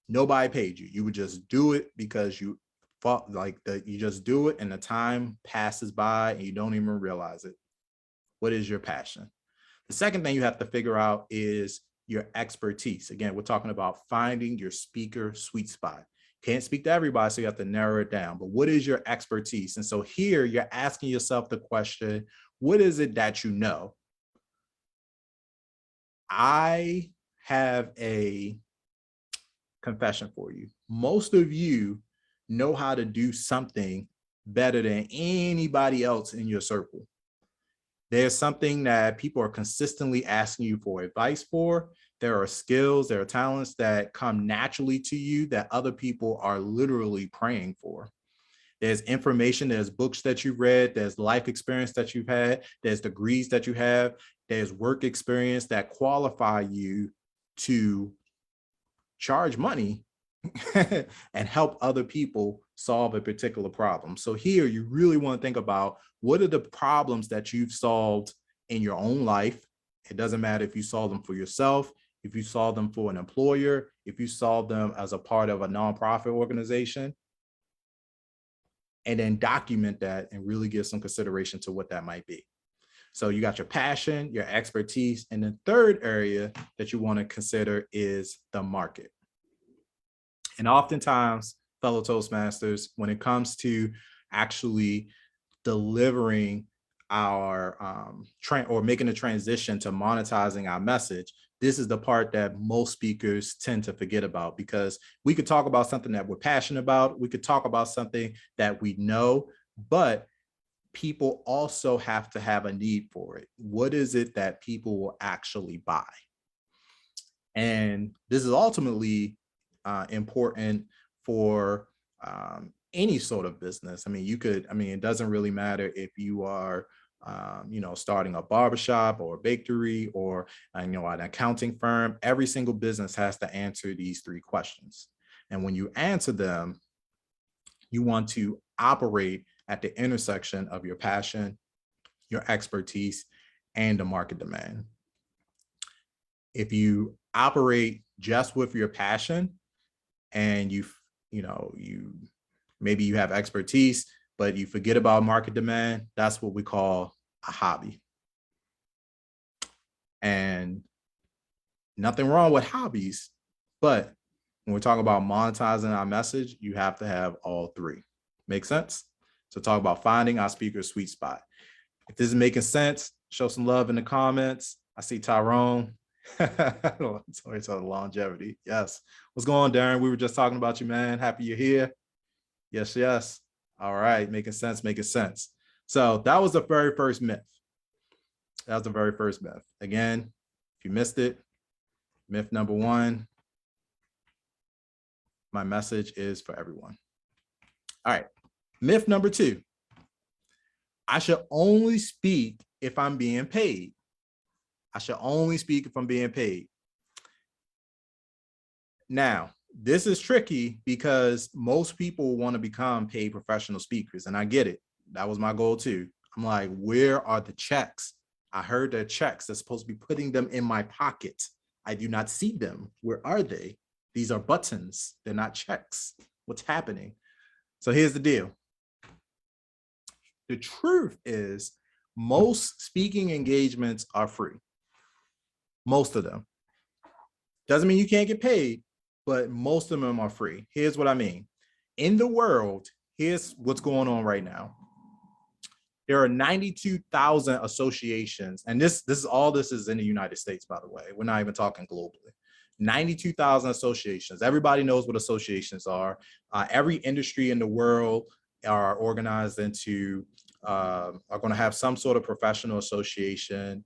Nobody paid you. You would just do it because you felt like that. You just do it and the time passes by and you don't even realize it. What is your passion? The second thing you have to figure out is your expertise. Again, we're talking about finding your speaker sweet spot. Can't speak to everybody, so you have to narrow it down. But what is your expertise? And so here you're asking yourself the question, what is it that you know? I have a confession for you. Most of you know how to do something better than anybody else in your circle. There's something that people are consistently asking you for advice for. There are skills, there are talents that come naturally to you that other people are literally praying for. There's information, there's books that you've read, there's life experience that you've had, there's degrees that you have, there's work experience that qualify you to charge money and help other people solve a particular problem. So here you really want to think about what are the problems that you've solved in your own life. It doesn't matter if you solve them for yourself, if you solve them for an employer, if you solve them as a part of a nonprofit organization, and then document that and really give some consideration to what that might be. So you got your passion, your expertise, and the third area that you want to consider is the market. And oftentimes, fellow Toastmasters, when it comes to actually delivering our or making a transition to monetizing our message, this is the part that most speakers tend to forget about, because we could talk about something that we're passionate about. We could talk about something that we know, but people also have to have a need for it. What is it that people will actually buy? And this is ultimately important for any sort of business. I mean, it doesn't really matter if you are, starting a barbershop or a bakery or, an accounting firm. Every single business has to answer these 3 questions. And when you answer them, you want to operate at the intersection of your passion, your expertise, and the market demand. If you operate just with your passion and maybe you have expertise, but you forget about market demand. That's what we call a hobby. And nothing wrong with hobbies, but when we're talking about monetizing our message, you have to have all three. Make sense? So talk about finding our speaker's sweet spot. If this is making sense, show some love in the comments. I see Tyrone. Sorry, the longevity. Yes. What's going on, Darren? We were just talking about you, man. Happy you're here. Yes, yes. All right. Making sense, making sense. So that was the very first myth. That was the very first myth. Again, if you missed it, myth number one, my message is for everyone. All right. Myth number two, I should only speak if I'm being paid. I should only speak if I'm being paid. Now, this is tricky because most people want to become paid professional speakers, and I get it. That was my goal too. I'm like, where are the checks? I heard there are checks. They're supposed to be putting them in my pocket. I do not see them. Where are they? These are buttons. They're not checks. What's happening? So here's the deal. The truth is most speaking engagements are free. Most of them. Doesn't mean you can't get paid, but most of them are free. Here's what I mean. In the world, here's what's going on right now. There are 92,000 associations, and this is in the United States, by the way. We're not even talking globally. 92,000 associations. Everybody knows what associations are. Every industry in the world are organized into, are going to have some sort of professional association,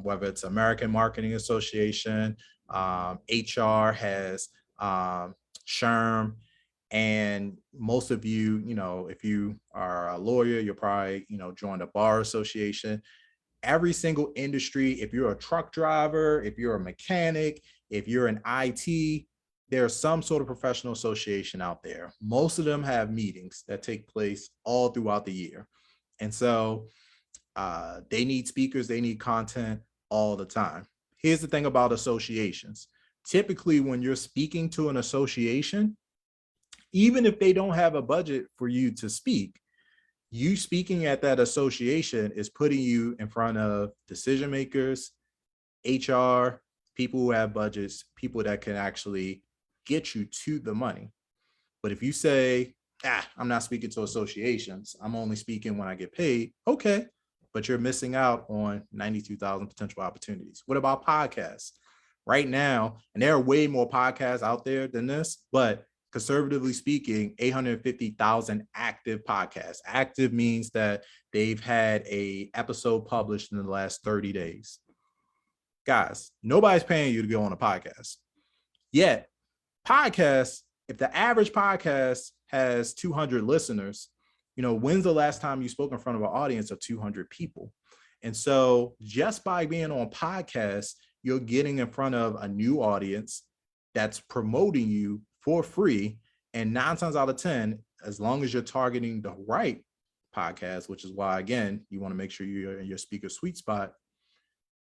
whether it's American Marketing Association, HR has SHRM, and most of you, if you are a lawyer, you'll probably, join the bar association. Every single industry, if you're a truck driver, if you're a mechanic, if you're in IT, there's some sort of professional association out there. Most of them have meetings that take place all throughout the year. And so they need speakers, they need content all the time. Here's the thing about associations. Typically, when you're speaking to an association, even if they don't have a budget for you to speak, you speaking at that association is putting you in front of decision makers, HR, people who have budgets, people that can actually get you to the money. But if you say, I'm not speaking to associations, I'm only speaking when I get paid, okay, but you're missing out on 92,000 potential opportunities. What about podcasts? Right now, and there are way more podcasts out there than this, but conservatively speaking, 850,000 active podcasts. Active means that they've had an episode published in the last 30 days. Guys, nobody's paying you to go on a podcast. Yet, podcasts, if the average podcast has 200 listeners, when's the last time you spoke in front of an audience of 200 people? And so just by being on podcasts, you're getting in front of a new audience that's promoting you for free. And 9 times out of 10, as long as you're targeting the right podcast, which is why, again, you want to make sure you're in your speaker sweet spot,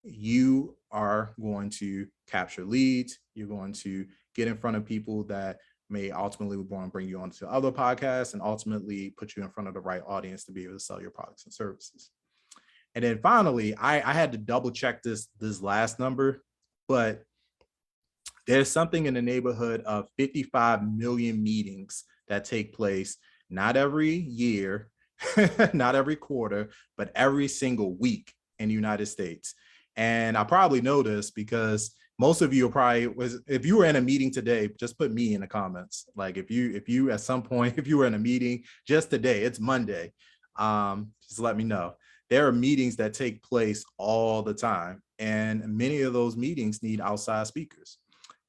you are going to capture leads. You're going to get in front of people that may ultimately want to bring you onto other podcasts and ultimately put you in front of the right audience to be able to sell your products and services. And then finally, I had to double check this last number, but there's something in the neighborhood of 55 million meetings that take place, not every year, not every quarter, but every single week in the United States. And I probably know this because most of you are probably, if you were in a meeting today, just put me in the comments. Like if you at some point, if you were in a meeting just today, it's Monday, just let me know. There are meetings that take place all the time, and many of those meetings need outside speakers.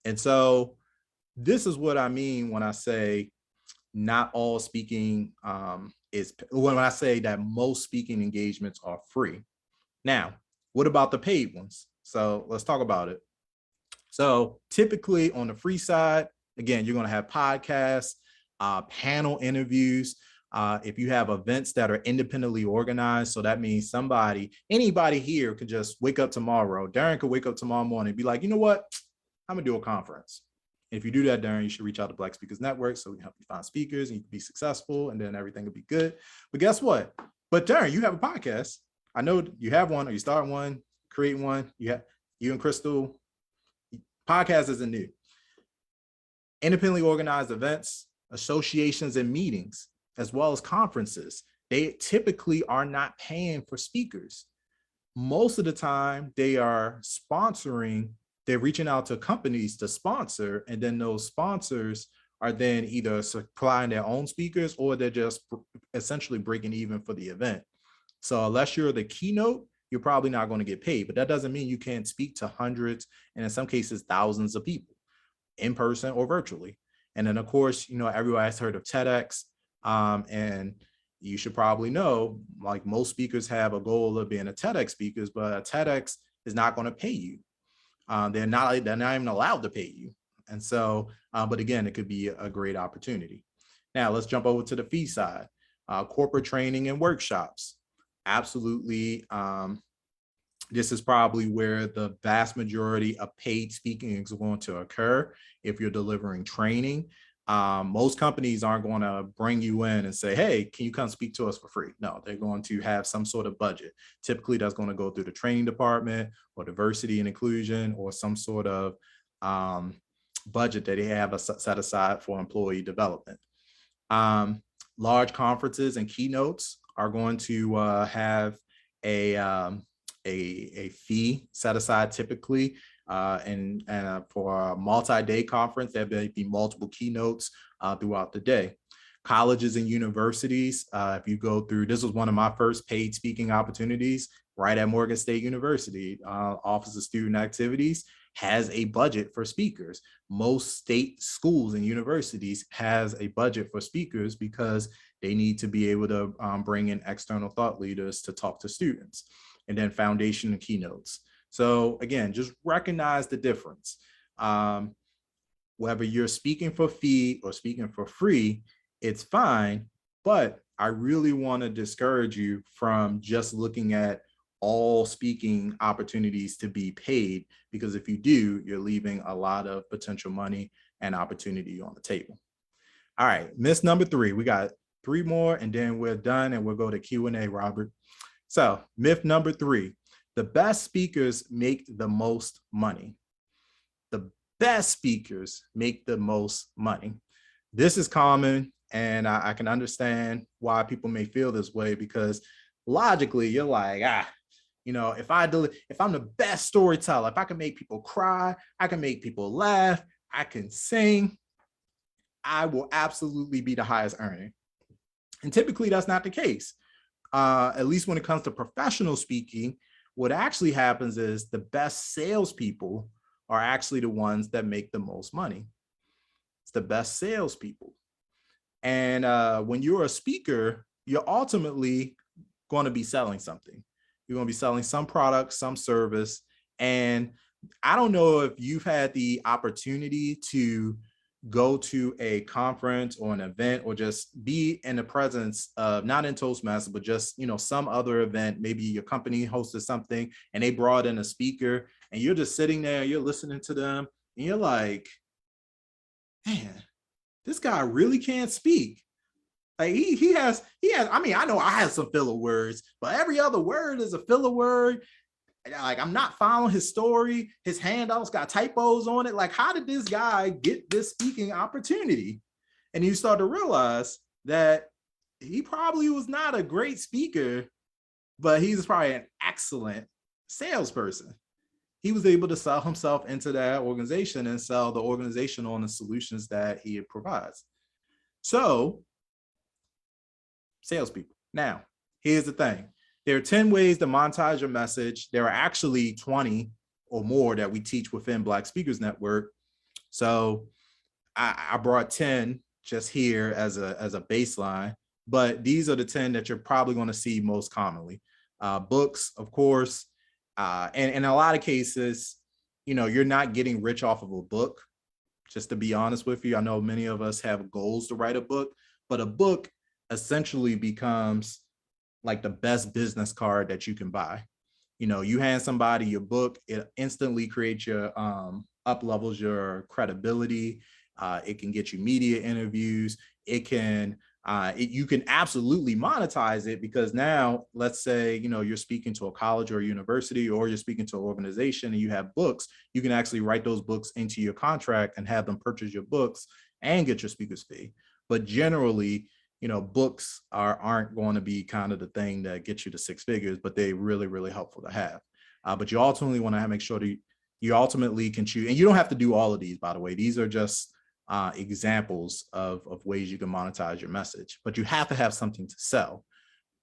And so this is what I mean when I say not all speaking when I say that most speaking engagements are free. Now, what about the paid ones? So let's talk about it. So typically on the free side, again, you're going to have podcasts, panel interviews. If you have events that are independently organized, so that means anybody here could just wake up tomorrow. Darren could wake up tomorrow morning and be like, you know what? I'm gonna do a conference. If you do that, Darren, you should reach out to Black Speakers Network so we can help you find speakers and you can be successful, and then everything will be good. But guess what? But Darren, you have a podcast. I know you have one, or you start one, create one. You and Crystal. Podcast isn't new. Independently organized events, associations, and meetings, as well as conferences, they typically are not paying for speakers. Most of the time, they are sponsoring. They're reaching out to companies to sponsor, and then those sponsors are then either supplying their own speakers or they're just essentially breaking even for the event. So unless you're the keynote, you're probably not going to get paid, but that doesn't mean you can't speak to hundreds and in some cases thousands of people in person or virtually. And then of course, everyone has heard of TEDx, and you should probably know, like most speakers have a goal of being a TEDx speaker, but a TEDx is not going to pay you. They're not even allowed to pay you. And so, but again, it could be a great opportunity. Now let's jump over to the fee side. Corporate training and workshops. Absolutely. This is probably where the vast majority of paid speaking is going to occur. If you're delivering training, most companies aren't going to bring you in and say, hey, can you come speak to us for free? No, they're going to have some sort of budget. Typically, that's going to go through the training department or diversity and inclusion or some sort of budget that they have set aside for employee development. Large conferences and keynotes are going to have a fee set aside typically, and for a multi-day conference, there may be multiple keynotes throughout the day. Colleges and universities, if you go through, this was one of my first paid speaking opportunities right at Morgan State University. Office of Student Activities has a budget for speakers. Most state schools and universities has a budget for speakers because they need to be able to bring in external thought leaders to talk to students. And then foundation and keynotes. So again, just recognize the difference. Whether you're speaking for fee or speaking for free, it's fine, but I really want to discourage you from just looking at all speaking opportunities to be paid, because if you do, you're leaving a lot of potential money and opportunity on the table. All right, myth number 3, we got 3 more and then we're done and we'll go to Q&A, Robert. So myth number 3, the best speakers make the most money. The best speakers make the most money. This is common, and I can understand why people may feel this way, because logically you're like, if I'm the best storyteller, if I can make people cry, I can make people laugh, I can sing, I will absolutely be the highest earner. And typically that's not the case. At least when it comes to professional speaking, what actually happens is the best salespeople are actually the ones that make the most money. It's the best salespeople. And when you're a speaker, you're ultimately going to be selling something. You're going to be selling some product, some service. And I don't know if you've had the opportunity to go to a conference or an event or just be in the presence of, not in Toastmasters, but just, some other event. Maybe your company hosted something and they brought in a speaker and you're just sitting there, you're listening to them and you're like, man, this guy really can't speak. Like he has, I mean, I know I have some filler words, but every other word is a filler word. Like, I'm not following his story. His handouts got typos on it. Like, how did this guy get this speaking opportunity? And you start to realize that he probably was not a great speaker, but he's probably an excellent salesperson. He was able to sell himself into that organization and sell the organization on the solutions that he provides. So, salespeople. Now, here's the thing. There are 10 ways to monetize your message. There are actually 20 or more that we teach within Black Speakers Network. So I brought 10 just here as a baseline, but these are the 10 that you're probably going to see most commonly. Books, of course, and in a lot of cases, you're not getting rich off of a book. Just to be honest with you, I know many of us have goals to write a book, but a book essentially becomes like the best business card that you can buy. You hand somebody your book, it instantly creates your up levels your credibility. It can get you media interviews. It can, you can absolutely monetize it, because now, let's say, you know, you're speaking to a college or a university, or you're speaking to an organization and you have books, you can actually write those books into your contract and have them purchase your books and get your speaker's fee. But generally, you know, books aren't going to be kind of the thing that gets you to six figures, but they're really, really helpful to have. But you ultimately want to make sure that you ultimately can choose, and you don't have to do all of these, by the way. These are just examples of ways you can monetize your message, but you have to have something to sell.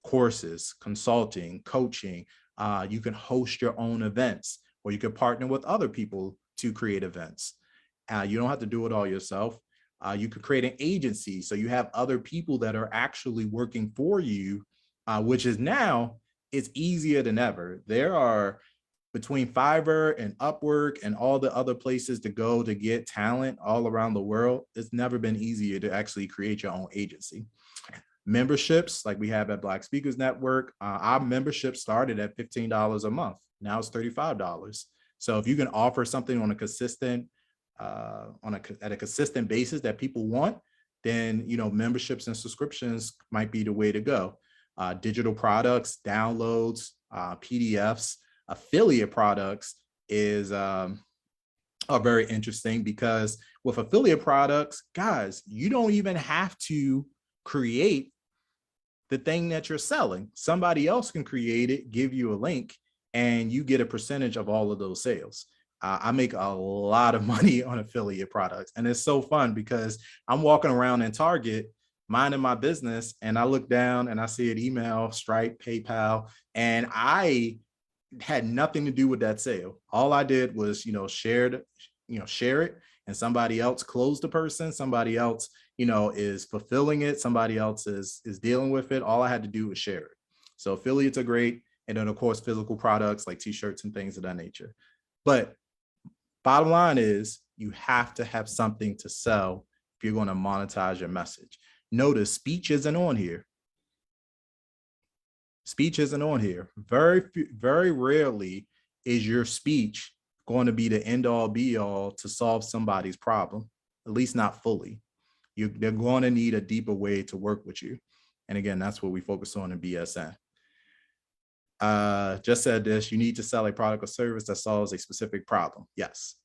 Courses, consulting, coaching. You can host your own events, or you can partner with other people to create events. You don't have to do it all yourself. You could create an agency, so you have other people that are actually working for you, which is now, it's easier than ever. There are, between Fiverr and Upwork and all the other places to go to get talent all around the world, it's never been easier to actually create your own agency. Memberships, like we have at Black Speakers Network, our membership started at $15 a month. Now it's $35. So if you can offer something on a consistent, at a consistent basis that people want, then, you know, memberships and subscriptions might be the way to go. Digital products, downloads, PDFs, affiliate products are very interesting, because with affiliate products, guys, you don't even have to create the thing that you're selling. Somebody else can create it, give you a link, and you get a percentage of all of those sales. I make a lot of money on affiliate products, and it's so fun because I'm walking around in Target minding my business, and I look down and I see an email, Stripe, PayPal, and I had nothing to do with that sale. All I did was, you know, share it, and somebody else closed the person, somebody else, you know, is fulfilling it, somebody else is dealing with it. All I had to do was share it. So affiliates are great. And then of course, physical products like t-shirts and things of that nature. But bottom line is, you have to have something to sell if you're going to monetize your message. Notice speech isn't on here. Speech isn't on here. Very rarely is your speech going to be the end all be all to solve somebody's problem, at least not fully. They're going to need a deeper way to work with you. And again, that's what we focus on in BSN. Just said this, you need to sell a product or service that solves a specific problem. Yes.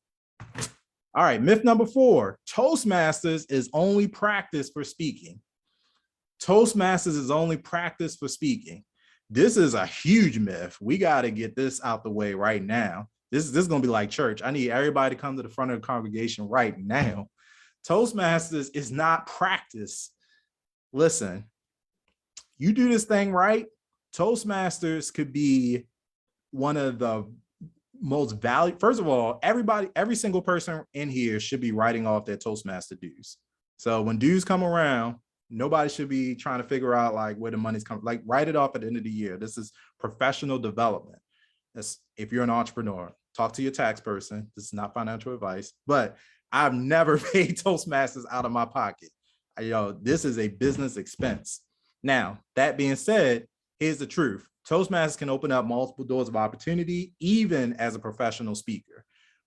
All right, myth number 4, Toastmasters is only practice for speaking. Toastmasters is only practice for speaking. This is a huge myth. We got to get this out the way right now. This is going to be like church. I need everybody to come to the front of the congregation right now. Toastmasters is not practice. Listen, you do this thing right, Toastmasters could be one of the most valuable. First of all, every single person in here should be writing off their Toastmaster dues. So when dues come around, nobody should be trying to figure out like where the money's coming. Like, write it off at the end of the year. This is professional development. If you're an entrepreneur, talk to your tax person. This is not financial advice, but I've never paid Toastmasters out of my pocket. This is a business expense. Now, that being said, here's the truth. Toastmasters can open up multiple doors of opportunity, even as a professional speaker.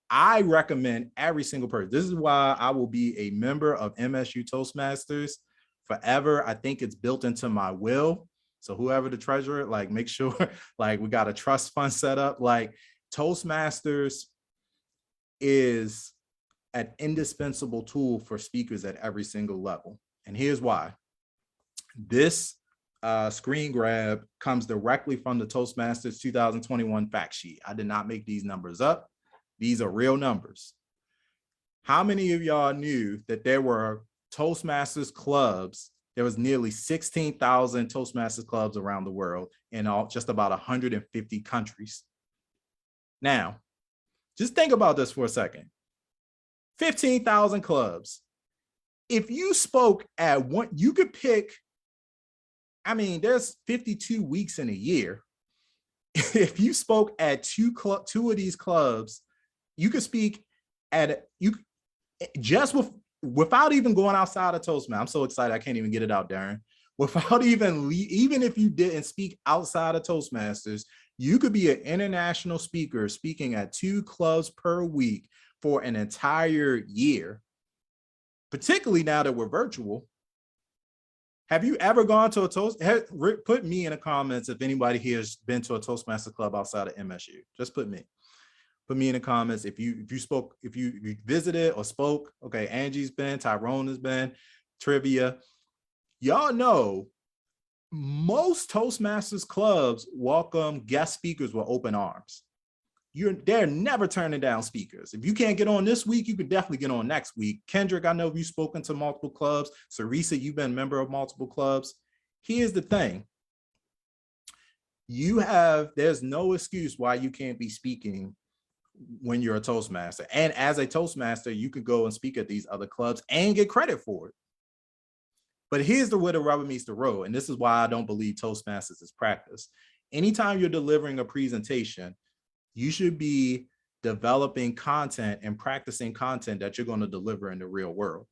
I recommend every single person. This is why I will be a member of MSU Toastmasters forever. I think it's built into my will. So whoever the treasurer, like, make sure like we got a trust fund set up. Like, Toastmasters is an indispensable tool for speakers at every single level. And here's why. This screen grab comes directly from the Toastmasters 2021 fact sheet. I did not make these numbers up. These are real numbers. How many of y'all knew that there were Toastmasters clubs? There was nearly 16,000 Toastmasters clubs around the world in just about 150 countries. Now, just think about this for a second. 15,000 clubs. If you spoke at one, you could pick, I mean, there's 52 weeks in a year. If you spoke at two of these clubs, you could speak at, without even going outside of Toastmasters. I'm so excited, I can't even get it out, Darren. Without even if you didn't speak outside of Toastmasters, you could be an international speaker speaking at 2 clubs per week for an entire year, particularly now that we're virtual. Have you ever gone to a put me in the comments if anybody here has been to a Toastmaster club outside of MSU. Just put me in the comments if you visited or spoke. Okay, Angie's been, Tyrone has been, Trivia. Y'all know most Toastmasters clubs welcome guest speakers with open arms. They're never turning down speakers. If you can't get on this week, you can definitely get on next week. Kendrick, I know you've spoken to multiple clubs. Sarisa, you've been a member of multiple clubs. Here's the thing. There's no excuse why you can't be speaking when you're a Toastmaster. And as a Toastmaster, you can go and speak at these other clubs and get credit for it. But here's where the rubber meets the road. And this is why I don't believe Toastmasters is practice. Anytime you're delivering a presentation, you should be developing content and practicing content that you're going to deliver in the real world.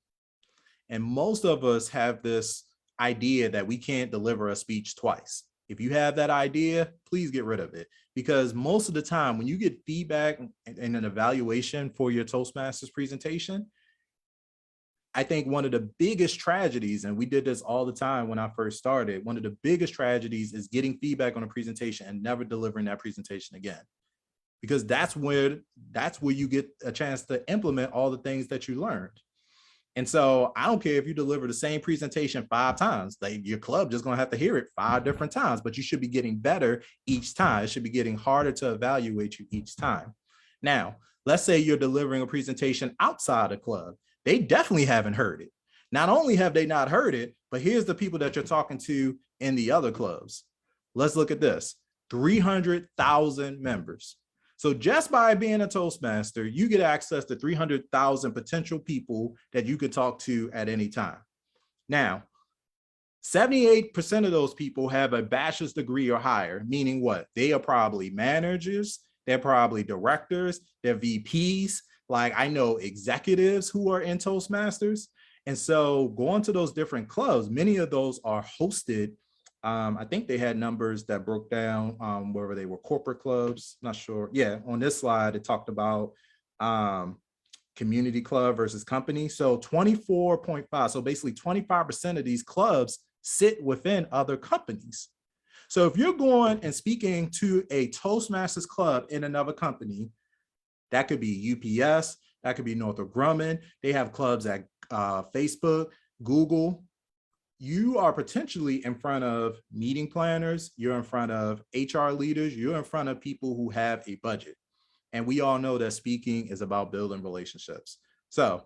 And most of us have this idea that we can't deliver a speech twice. If you have that idea, please get rid of it. Because most of the time when you get feedback and an evaluation for your Toastmasters presentation, I think one of the biggest tragedies, and we did this all the time when I first started, one of the biggest tragedies is getting feedback on a presentation and never delivering that presentation again. Because that's where you get a chance to implement all the things that you learned. And so I don't care if you deliver the same presentation 5 times, like your club just gonna have to hear it 5 different times, but you should be getting better each time. It should be getting harder to evaluate you each time. Now, let's say you're delivering a presentation outside a club. They definitely haven't heard it. Not only have they not heard it, but here's the people that you're talking to in the other clubs. Let's look at this, 300,000 members. So just by being a Toastmaster, you get access to 300,000 potential people that you could talk to at any time. Now, 78% of those people have a bachelor's degree or higher, meaning what? They are probably managers, they're probably directors, they're VPs. Like I know executives who are in Toastmasters. And so going to those different clubs, many of those are hosted. I think they had numbers that broke down whether they were corporate clubs, not sure. Yeah, on this slide, it talked about community club versus company. So 24.5, so basically 25% of these clubs sit within other companies. So if you're going and speaking to a Toastmasters club in another company, that could be UPS, that could be Northrop Grumman. They have clubs at Facebook, Google. You are potentially in front of meeting planners, you're in front of HR leaders, you're in front of people who have a budget. And we all know that speaking is about building relationships. So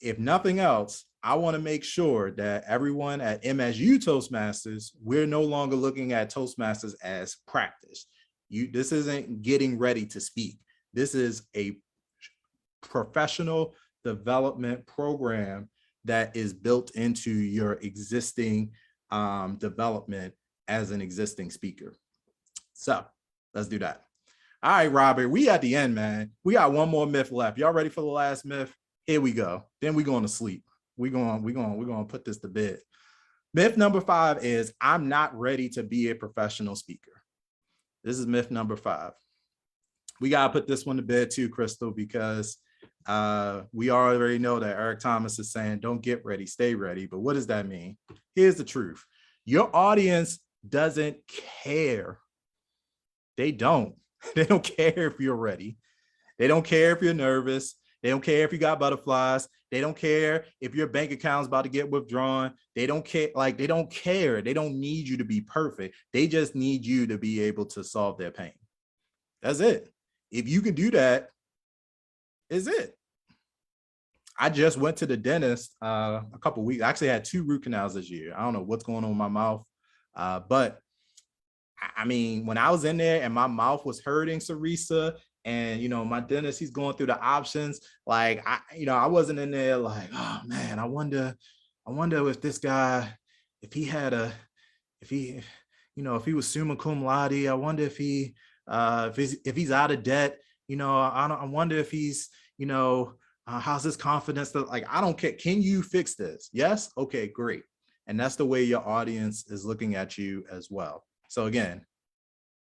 if nothing else, I want to make sure that everyone at MSU Toastmasters, we're no longer looking at Toastmasters as practice. This isn't getting ready to speak. This is a professional development program that is built into your existing development as an existing speaker. So let's do that. All right, Robert, we at the end, man. We got one more myth left. Y'all ready for the last myth? Here we go. Then we're going to sleep. We're going to put this to bed. Myth number 5 is I'm not ready to be a professional speaker. This is myth number 5. We got to put this one to bed too, Crystal, because we already know that Eric Thomas is saying, don't get ready, stay ready. But what does that mean? Here's the truth. Your audience doesn't care. They don't. They don't care if you're ready. They don't care if you're nervous. They don't care if you got butterflies. They don't care if your bank account's about to get withdrawn. They don't care. Like, they don't care. They don't need you to be perfect. They just need you to be able to solve their pain. That's it. If you can do that, is it. I just went to the dentist a couple of weeks. I actually had 2 root canals this year. I don't know what's going on with my mouth. But I mean, when I was in there and my mouth was hurting, Sarisa, and, you know, my dentist, he's going through the options. Like, I wasn't in there like, oh man, I wonder if this guy, if he was summa cum laude, I wonder if he's out of debt, I wonder if he's, how's his confidence? Like, I don't care. Can you fix this? Yes. Okay, great. And that's the way your audience is looking at you as well. So again,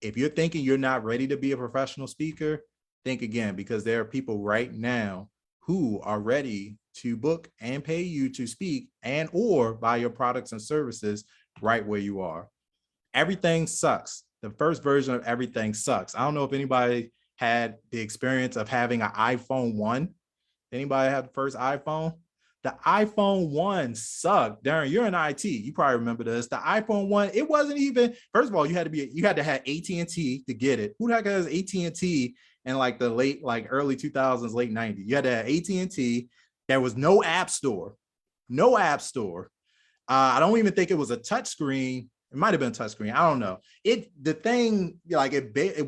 if you're thinking you're not ready to be a professional speaker, think again, because there are people right now who are ready to book and pay you to speak and or buy your products and services right where you are. Everything sucks. The first version of everything sucks. I don't know if anybody had the experience of having an iPhone 1. Anybody have the first iPhone? The iPhone 1 sucked. Darren, you're in IT. You probably remember this. The iPhone 1, it wasn't even, first of all, you had to have AT&T to get it. Who the heck has AT&T in like the early 2000s, late 90s? You had to have AT&T. There was no app store. No app store. I don't even think it was a touch screen. It might have been a touch screen. I don't know. It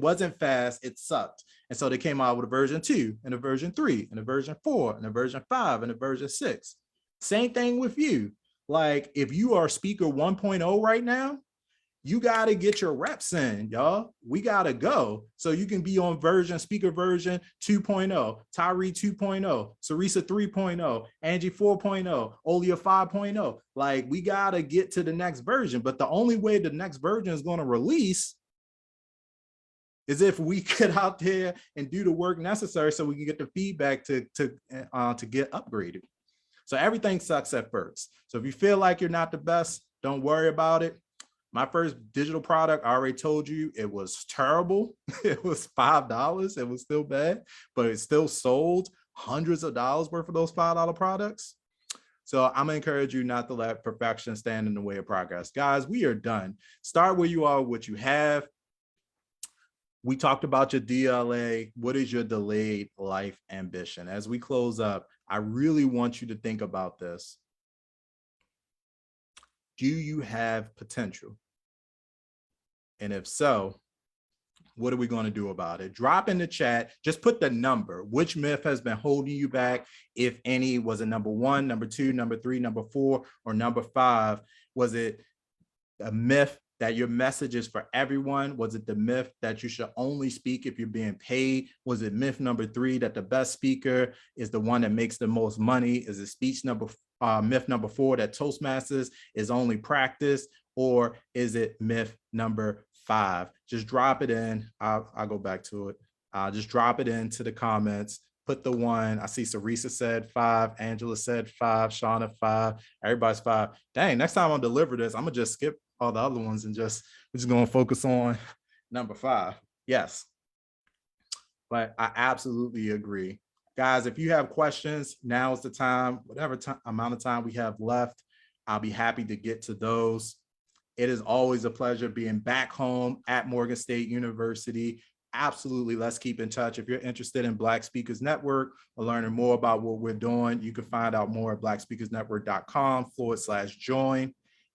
wasn't fast. It sucked. And so they came out with a version 2 and a version 3 and a version 4 and a version 5 and a version 6. Same thing with you. Like if you are speaker 1.0 right now, you got to get your reps in, y'all. We got to go. So you can be on speaker version 2.0, Tyree 2.0, Sarisa 3.0, Angie 4.0, Olia 5.0. Like we got to get to the next version. But the only way the next version is going to release is if we get out there and do the work necessary so we can get the feedback to get upgraded. So everything sucks at first. So if you feel like you're not the best, don't worry about it. My first digital product, I already told you, it was terrible. It was $5. It was still bad, but it still sold hundreds of dollars worth of those $5 products. So I'm gonna encourage you not to let perfection stand in the way of progress. Guys, we are done. Start where you are, what you have. We talked about your DLA. What is your delayed life ambition? As we close up, I really want you to think about this. Do you have potential? And if so, what are we going to do about it? Drop in the chat. Just put the number. Which myth has been holding you back, if any? Was it number 1, number 2, number 3, number 4, or number 5? Was it a myth that your message is for everyone? Was it the myth that you should only speak if you're being paid? Was it myth number 3 that the best speaker is the one that makes the most money? Is it myth number 4 that Toastmasters is only practice? Or is it myth number 5? Just drop it in. I'll go back to it. Just drop it into the comments. Put the 1. I see Sarisa said 5. Angela said 5. Shauna 5. Everybody's 5. Dang, next time I deliver this, I'm going to just skip all the other ones and we're just going to focus on number 5. Yes. But I absolutely agree. Guys, if you have questions, now is the time. Whatever amount of time we have left, I'll be happy to get to those. It is always a pleasure being back home at Morgan State University. Absolutely, let's keep in touch. If you're interested in Black Speakers Network or learning more about what we're doing, you can find out more at blackspeakersnetwork.com/join.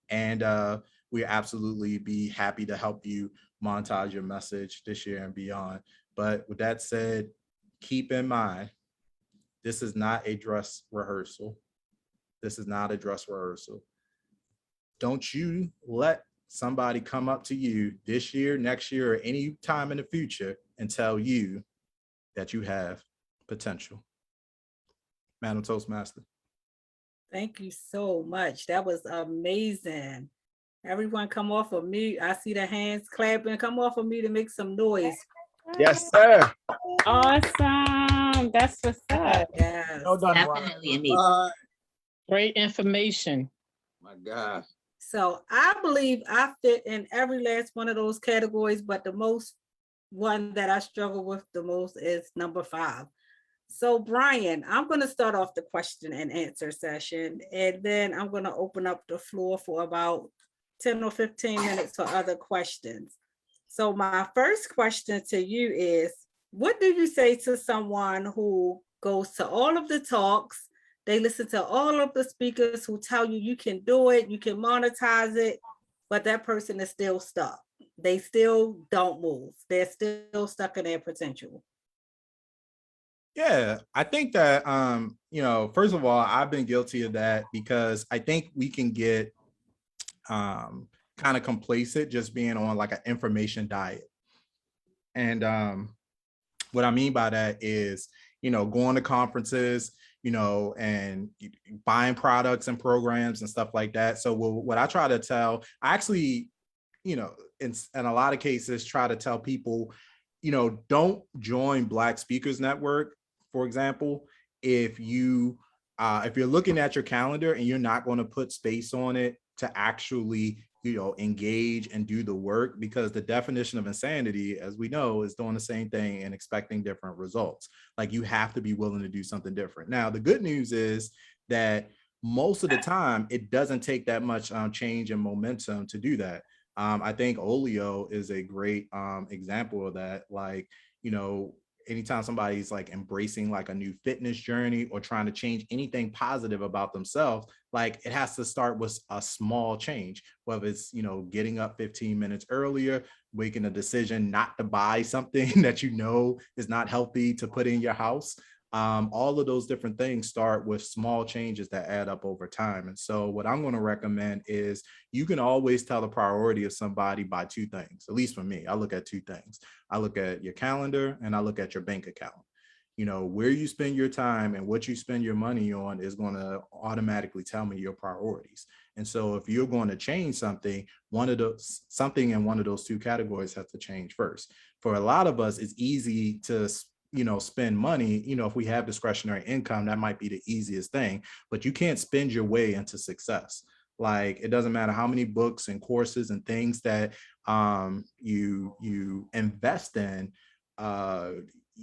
And we absolutely be happy to help you monetize your message this year and beyond. But with that said, keep in mind, this is not a dress rehearsal. This is not a dress rehearsal. Don't you let somebody come up to you this year, next year, or any time in the future and tell you that you have potential. Madam Toastmaster. Thank you so much. That was amazing. Everyone come off of mute. I see the hands clapping. Come off of mute to make some noise. Yes, sir. Awesome. That's what's up. Yes. Well done, Definitely amazing. Great information. My God. So I believe I fit in every last one of those categories, but the most one that I struggle with the most is number 5. So Brian, I'm going to start off the question and answer session, and then I'm going to open up the floor for about 10 or 15 minutes for other questions. So my first question to you is, what do you say to someone who goes to all of the talks, they listen to all of the speakers who tell you you can do it, you can monetize it, but that person is still stuck? They still don't move. They're still stuck in their potential. Yeah, I think that, first of all, I've been guilty of that because I think we can get kind of complacent just being on like an information diet. And what I mean by that is, going to conferences, and buying products and programs and stuff like that. So what I try to tell, I actually, in a lot of cases, try to tell people, don't join Black Speakers Network, for example, if you're looking at your calendar and you're not going to put space on it to actually, engage and do the work, because the definition of insanity, as we know, is doing the same thing and expecting different results. Like, you have to be willing to do something different. Now, the good news is that most of the time, it doesn't take that much change and momentum to do that. I think Olio is a great example of that. Like, anytime somebody's like embracing like a new fitness journey or trying to change anything positive about themselves, like, it has to start with a small change, whether it's, getting up 15 minutes earlier, making a decision not to buy something that is not healthy to put in your house. All of those different things start with small changes that add up over time. And so what I'm going to recommend is you can always tell the priority of somebody by two things. At least for me, I look at two things. I look at your calendar and I look at your bank account. Where you spend your time and what you spend your money on is going to automatically tell me your priorities. And so if you're going to change something, something in one of those two categories has to change first. For a lot of us, it's easy to spend money. If we have discretionary income, that might be the easiest thing, but you can't spend your way into success. Like, it doesn't matter how many books and courses and things that you invest in,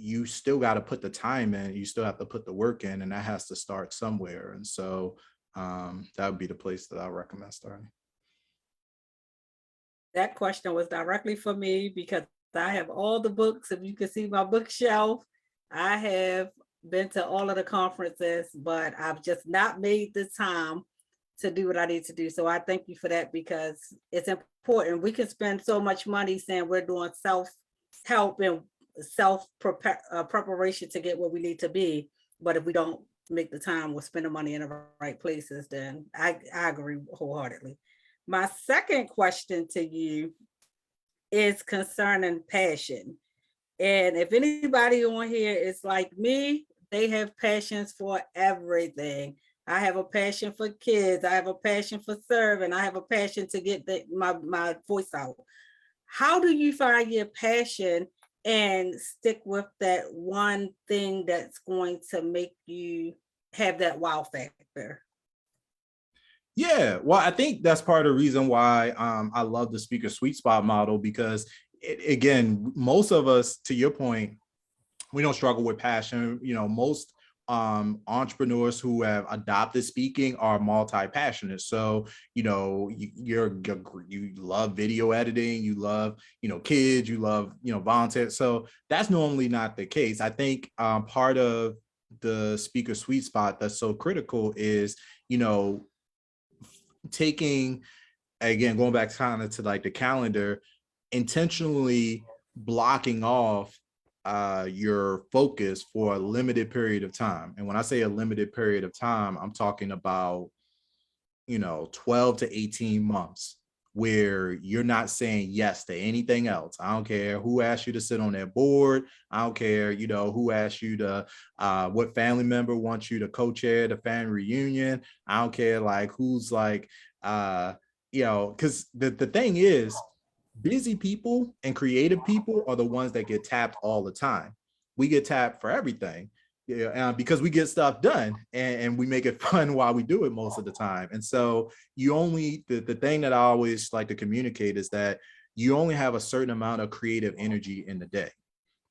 you still got to put the time in, you still have to put the work in, and that has to start somewhere. And so that would be the place that I recommend starting. That question was directly for me because I have all the books. If you can see my bookshelf, I have been to all of the conferences, but I've just not made the time to do what I need to do. So I thank you for that, because it's important. We can spend so much money saying we're doing self-help and self-preparation to get where we need to be. But if we don't make the time, we'll spend the money in the right places, then I agree wholeheartedly. My second question to you is concerning passion. And if anybody on here is like me, they have passions for everything. I have a passion for kids. I have a passion for serving. I have a passion to get my voice out. How do you find your passion and stick with that one thing that's going to make you have that wow factor? Yeah, well, I think that's part of the reason why I love the speaker sweet spot model, because again, most of us, to your point, we don't struggle with passion. Most entrepreneurs who have adopted speaking are multi-passionate. So, you love video editing, you love, kids, you love, volunteer. So that's normally not the case. I think part of the speaker sweet spot that's so critical is, taking, again, going back kind of to like the calendar, intentionally blocking off your focus for a limited period of time. And when I say a limited period of time, I'm talking about 12 to 18 months where you're not saying yes to anything else. I don't care who asked you to sit on that board. I don't care, who asked you to, what family member wants you to co-chair the family reunion. I don't care like who's like, because the thing is, busy people and creative people are the ones that get tapped all the time. We get tapped for everything, because we get stuff done and we make it fun while we do it most of the time. And so the thing that I always like to communicate is that you only have a certain amount of creative energy in the day,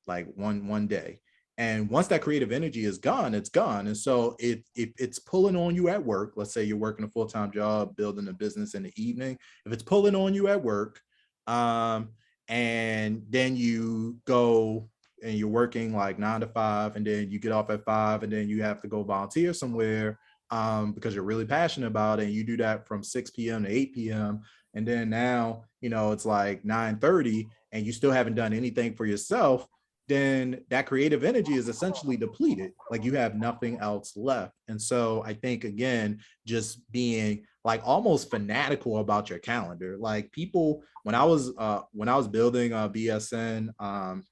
like one day. And once that creative energy is gone, it's gone. And so if it's pulling on you at work, let's say you're working a full-time job, building a business in the evening, if it's pulling on you at work, and then you go and you're working like 9 to 5, and then you get off at 5, and then you have to go volunteer somewhere because you're really passionate about it, and you do that from 6 p.m. to 8 p.m. And then now, it's like 9:30 and you still haven't done anything for yourself, then that creative energy is essentially depleted. Like, you have nothing else left. And so I think, again, just being like almost fanatical about your calendar. Like, people, when I was building BSN,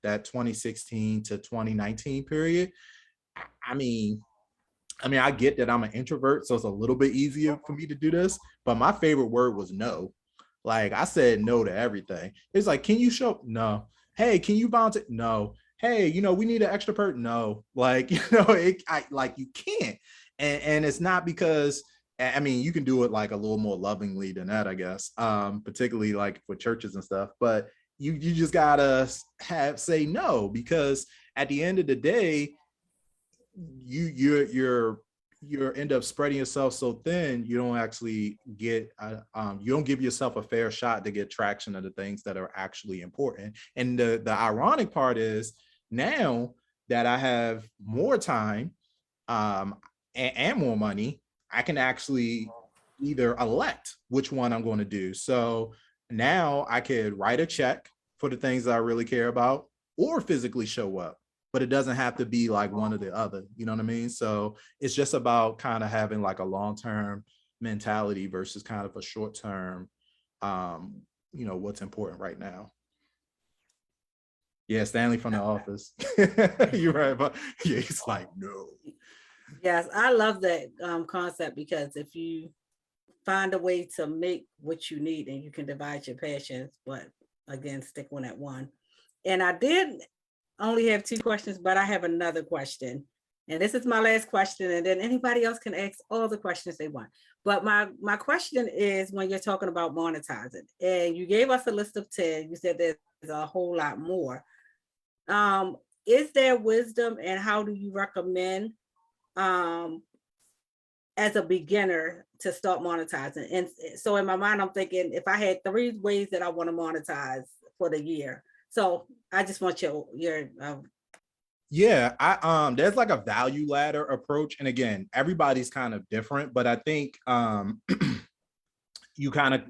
that 2016 to 2019 period, I mean, I get that I'm an introvert, so it's a little bit easier for me to do this, but my favorite word was no. Like, I said no to everything. It's like, can you show up? No. Hey, can you volunteer? No. Hey, we need an extra person. No, like, like you can't. And it's not because, I mean, you can do it like a little more lovingly than that, I guess, particularly like for churches and stuff. But you just gotta say no, because at the end of the day, you're end up spreading yourself so thin, you don't actually get you don't give yourself a fair shot to get traction of the things that are actually important. And the ironic part is, now that I have more time and more money, I can actually either elect which one I'm going to do. So now I could write a check for the things that I really care about, or physically show up, but it doesn't have to be like one or the other. You know what I mean? So it's just about kind of having like a long-term mentality versus kind of a short-term, what's important right now. Yeah, Stanley from The Office. You're right, but yeah, he's like, no. Yes, I love that concept, because if you find a way to make what you need, and you can divide your passions, but again, stick one at one. And I did only have 2 questions, but I have another question. And this is my last question, and then anybody else can ask all the questions they want. But my question is, when you're talking about monetizing, and you gave us a list of 10, you said there's a whole lot more. Is there wisdom, and how do you recommend as a beginner to start monetizing? And so in my mind, I'm thinking, if I had 3 ways that I want to monetize for the year. So I just want your yeah, I there's like a value ladder approach, and again, everybody's kind of different, but I think you kind of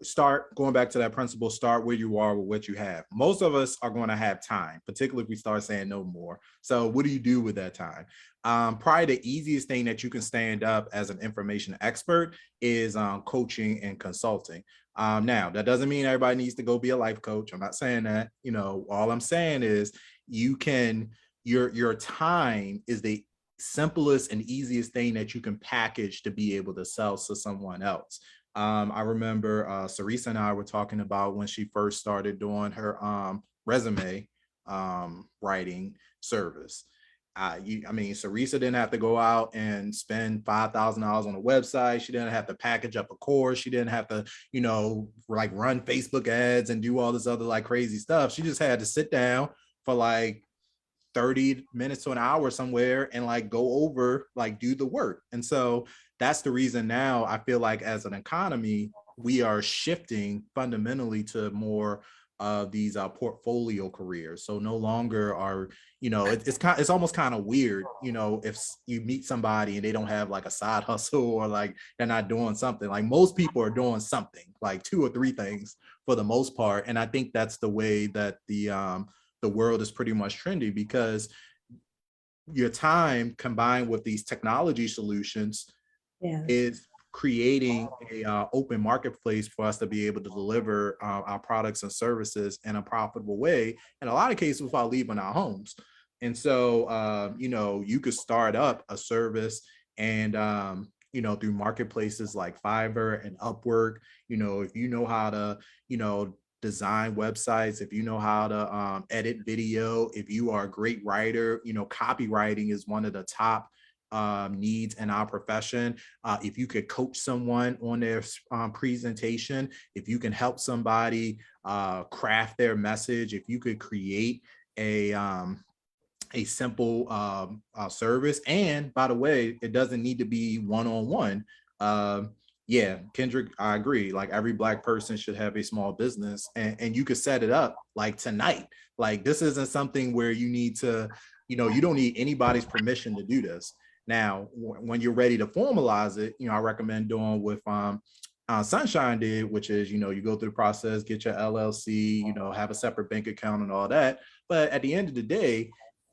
start going back to that principle, start where you are with what you have. Most of us are going to have time, particularly if we start saying no more. So what do you do with that time? Probably the easiest thing that you can stand up as an information expert is coaching and consulting. Now, that doesn't mean everybody needs to go be a life coach. I'm not saying that. All I'm saying is you can, your time is the simplest and easiest thing that you can package to be able to sell to someone else. I remember Sarisa and I were talking about when she first started doing her resume writing service. Sarisa didn't have to go out and spend $5,000 on a website. She didn't have to package up a course. She didn't have to, like run Facebook ads and do all this other like crazy stuff. She just had to sit down for like 30 minutes to an hour somewhere and like go over, like do the work. And so that's the reason now I feel like as an economy, we are shifting fundamentally to more of these portfolio careers. So no longer are, it's almost kind of weird, if you meet somebody and they don't have like a side hustle, or like they're not doing something. Like most people are doing something, like 2 or 3 things for the most part. And I think that's the way that the world is pretty much trendy, because your time combined with these technology solutions is creating a open marketplace for us to be able to deliver our products and services in a profitable way, in a lot of cases without leaving our homes. And so you could start up a service and through marketplaces like Fiverr and Upwork, if you know how to design websites, if you know how to edit video, if you are a great writer, copywriting is one of the top needs in our profession. If you could coach someone on their presentation, if you can help somebody craft their message, if you could create a simple service. And by the way, it doesn't need to be one-on-one. Yeah, Kendrick, I agree. Like every Black person should have a small business, and you could set it up like tonight. Like this isn't something where you need to, you don't need anybody's permission to do this. Now, when you're ready to formalize it, I recommend doing with Sunshine did, which is, you go through the process, get your LLC, have a separate bank account and all that. But at the end of the day,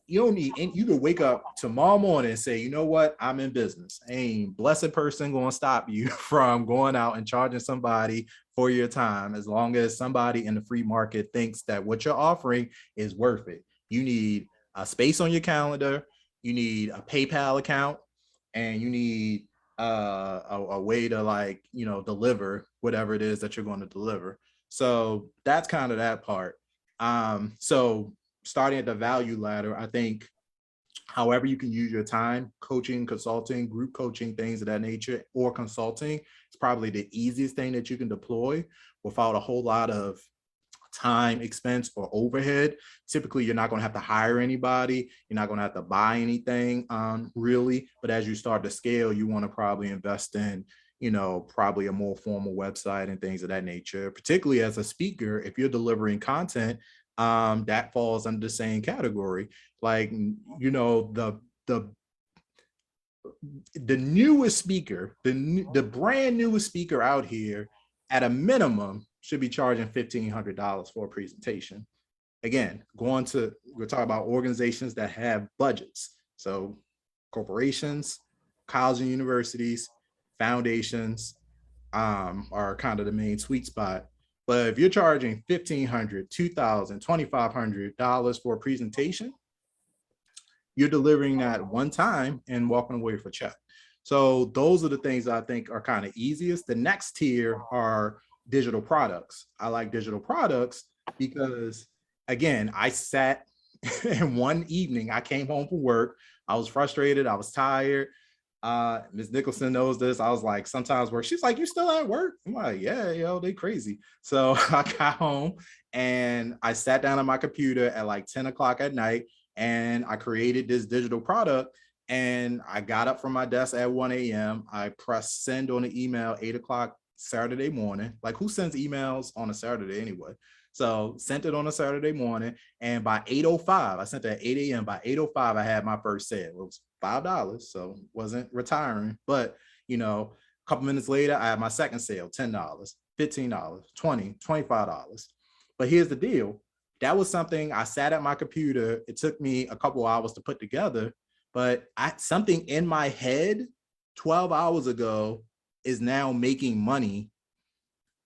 you don't need, and you can wake up tomorrow morning and say, you know what, I'm in business. Ain't blessed person going to stop you from going out and charging somebody for your time, as long as somebody in the free market thinks that what you're offering is worth it. You need a space on your calendar, you need a PayPal account, and you need a way to like, deliver whatever it is that you're going to deliver. So that's kind of that part. So starting at the value ladder, I think however you can use your time, coaching, consulting, group coaching, things of that nature, or consulting, it's probably the easiest thing that you can deploy without a whole lot of time, expense, or overhead. Typically, you're not going to have to hire anybody. You're not going to have to buy anything really. But as you start to scale, you want to probably invest in, probably a more formal website and things of that nature. Particularly as a speaker, if you're delivering content, that falls under the same category. Like, the newest speaker, the brand newest speaker out here, at a minimum, should be charging $1,500 for a presentation. Again, we're talking about organizations that have budgets. So corporations, colleges and universities, foundations are kind of the main sweet spot. But if you're charging $1,500, $2,000, $2,500 for a presentation, you're delivering that one time and walking away with a check. So those are the things I think are kind of easiest. The next tier are digital products. I like digital products because, again, I sat in one evening, I came home from work, I was frustrated, I was tired. Ms. Nicholson knows this. I was like, sometimes work, she's like, you still at work? I'm like, yeah, they crazy. So I got home and I sat down on my computer at like 10 o'clock at night and I created this digital product. And I got up from my desk at 1 a.m. I pressed send on the email 8 o'clock Saturday morning. Like, who sends emails on a Saturday anyway? So sent it on a Saturday morning. And by 8:05, I sent it at 8 a.m. By 8:05, I had my first sale. It was $5, so wasn't retiring. But, a couple minutes later, I had my second sale, $10, $15, $20, $25. But here's the deal. That was something I sat at my computer. It took me a couple hours to put together. But something in my head 12 hours ago is now making money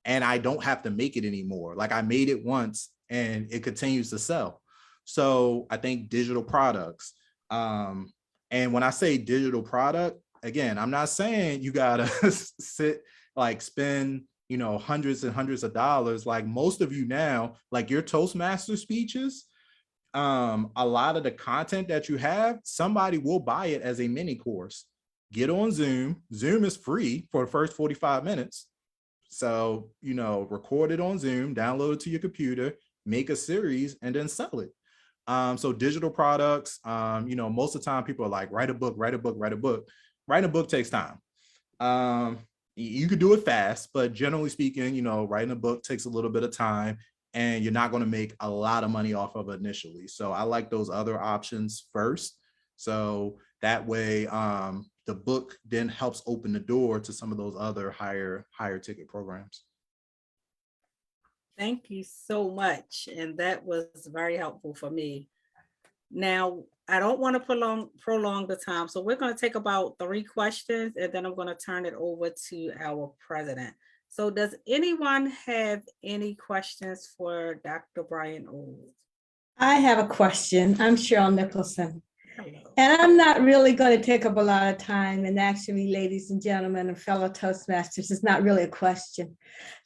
and I don't have to make it anymore. Like, I made it once and it continues to sell. So I think digital products. And when I say digital product, again, I'm not saying you gotta spend, hundreds and hundreds of dollars. Like most of you now, like your Toastmaster speeches, a lot of the content that you have, somebody will buy it as a mini course. Get on Zoom. Zoom is free for the first 45 minutes. So, record it on Zoom, download it to your computer, make a series, and then sell it. So digital products, most of the time people are like, write a book. Writing a book takes time. You could do it fast, but generally speaking, writing a book takes a little bit of time. And you're not going to make a lot of money off of it initially. So I like those other options first. So that way, the book then helps open the door to some of those other higher ticket programs. Thank you so much. And that was very helpful for me. Now, I don't want to prolong the time. So we're going to take about 3 questions and then I'm going to turn it over to our president. So does anyone have any questions for Dr. Brian Oles? I have a question. I'm Cheryl Nicholson. Hello. And I'm not really going to take up a lot of time. And actually, ladies and gentlemen and fellow Toastmasters, it's not really a question.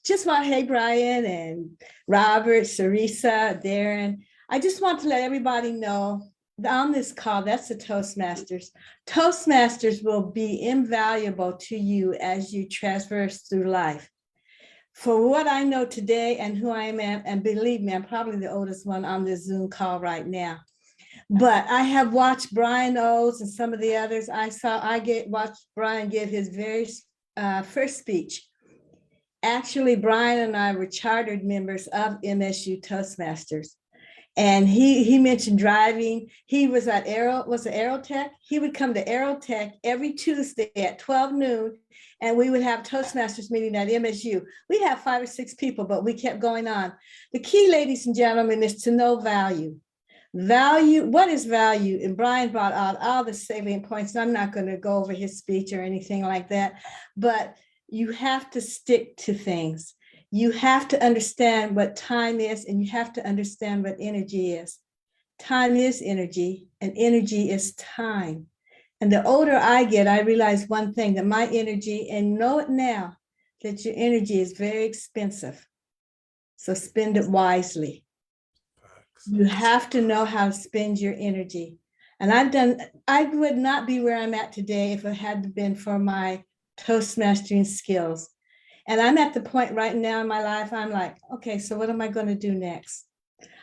Just want, hey, Brian and Robert, Sarisa, Darren. I just want to let everybody know that on this call, that's the Toastmasters. Toastmasters will be invaluable to you as you traverse through life. For what I know today and who I am, and believe me, I'm probably the oldest one on this Zoom call right now. But I have watched Brian Oles and some of the others. Watched Brian give his very first speech. Actually, Brian and I were chartered members of MSU Toastmasters. And he mentioned driving. He was at Aerotech. He would come to Aerotech every Tuesday at 12 noon, and we would have Toastmasters meeting at MSU. We have 5 or 6 people, but we kept going on. The key, ladies and gentlemen, is to know value. Value, what is value? And Brian brought out all the salient points. I'm not going to go over his speech or anything like that, but you have to stick to things. You have to understand what time is, and you have to understand what energy is. Time is energy, and energy is time. And the older I get, I realize one thing, that my energy, and know it now, that your energy is very expensive. So spend it wisely. You have to know how to spend your energy. And I would not be where I'm at today if it hadn't been for my Toastmastering skills. And I'm at the point right now in my life, I'm like, okay, so what am I going to do next?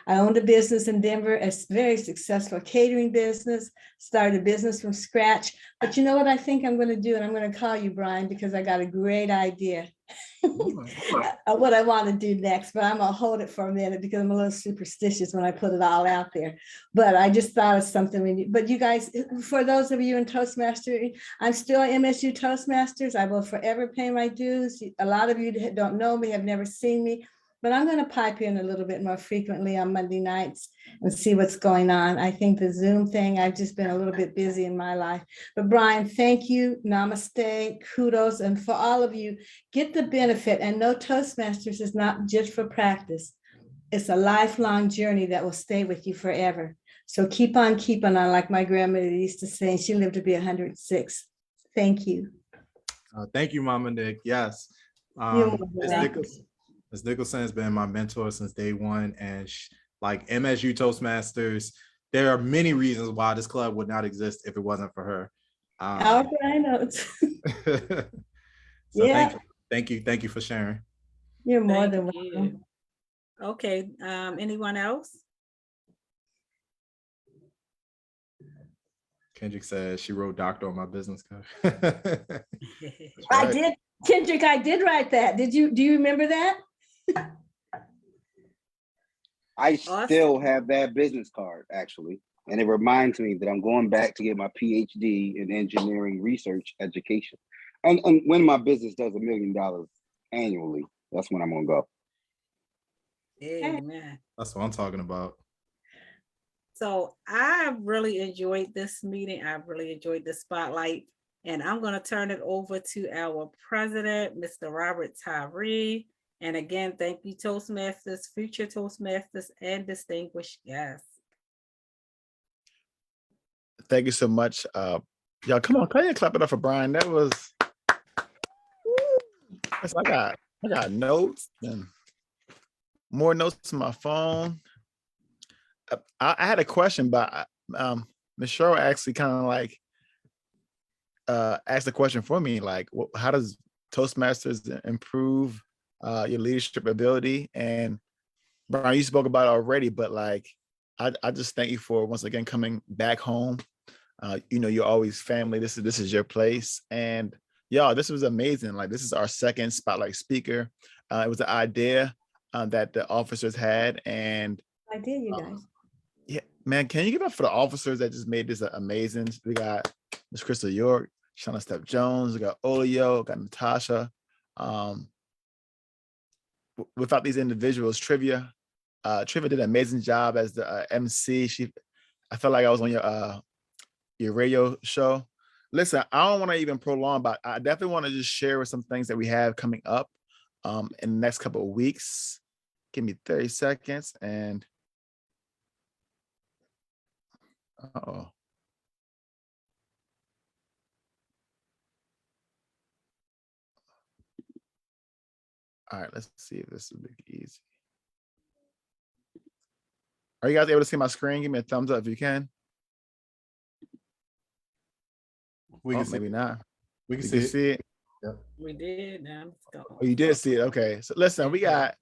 I owned a business in Denver, a very successful catering business, started a business from scratch. But you know what I think I'm going to do? And I'm going to call you, Brian, because I got a great idea. What I want to do next, but I'm going to hold it for a minute because I'm a little superstitious when I put it all out there. But I just thought of something. But you guys, for those of you in Toastmasters, I'm still MSU Toastmasters. I will forever pay my dues. A lot of you don't know me, have never seen me. But I'm going to pipe in a little bit more frequently on Monday nights and see what's going on. I think the Zoom thing, I've just been a little bit busy in my life. But Brian, thank you. Namaste, kudos. And for all of you, get the benefit. And no, Toastmasters is not just for practice. It's a lifelong journey that will stay with you forever. So keep on keeping on, like my grandmother used to say. She lived to be 106. Thank you. Thank you, Mama Nick. Yes. You're Ms. Nicholson has been my mentor since day one, and like MSU Toastmasters, there are many reasons why this club would not exist if it wasn't for her. Okay, I know. So Yeah. thank you for sharing. You're more Thank than you. welcome. Okay, anyone else? Kendrick says she wrote doctor on my business card. I Right. did, Kendrick, I did write that. Do you remember that? I Awesome. still have that business card, actually. And it reminds me that I'm going back to get my PhD in engineering research education. And when my business does $1 million annually, that's when I'm going to go. Amen. That's what I'm talking about. So I really enjoyed this meeting. I really enjoyed the spotlight. And I'm going to turn it over to our president, Mr. Robert Tyree. And again, thank you, Toastmasters, future Toastmasters, and distinguished guests. Thank you so much. Y'all, come on, can you clap it up for Brian? That was, I got notes and more notes on my phone. I had a question, but Ms. Cheryl actually kind of like asked a question for me, like, how does Toastmasters improve your leadership ability? And Brian, you spoke about it already, but like, I just thank you for once again coming back home. You're always family. This is your place, and y'all, this was amazing. Like, this is our second spotlight speaker. It was an idea that the officers had, and I did, you guys. yeah, man, can you give up for the officers that just made this amazing? We got Miss Crystal York, Shauna Steph Jones, we got Olio, got Natasha. Without these individuals, Trivia did an amazing job as the MC. I felt like I was on your radio show. Listen, I don't want to even prolong, but I definitely want to just share with some things that we have coming up in the next couple of weeks. Give me 30 seconds and all right, let's see if this will be easy. Are you guys able to see my screen? Give me a thumbs up if you can. We can Maybe not. We You can can see see it. Yep. We did. Now let's go. Oh, you did see it. Okay. So listen, we got,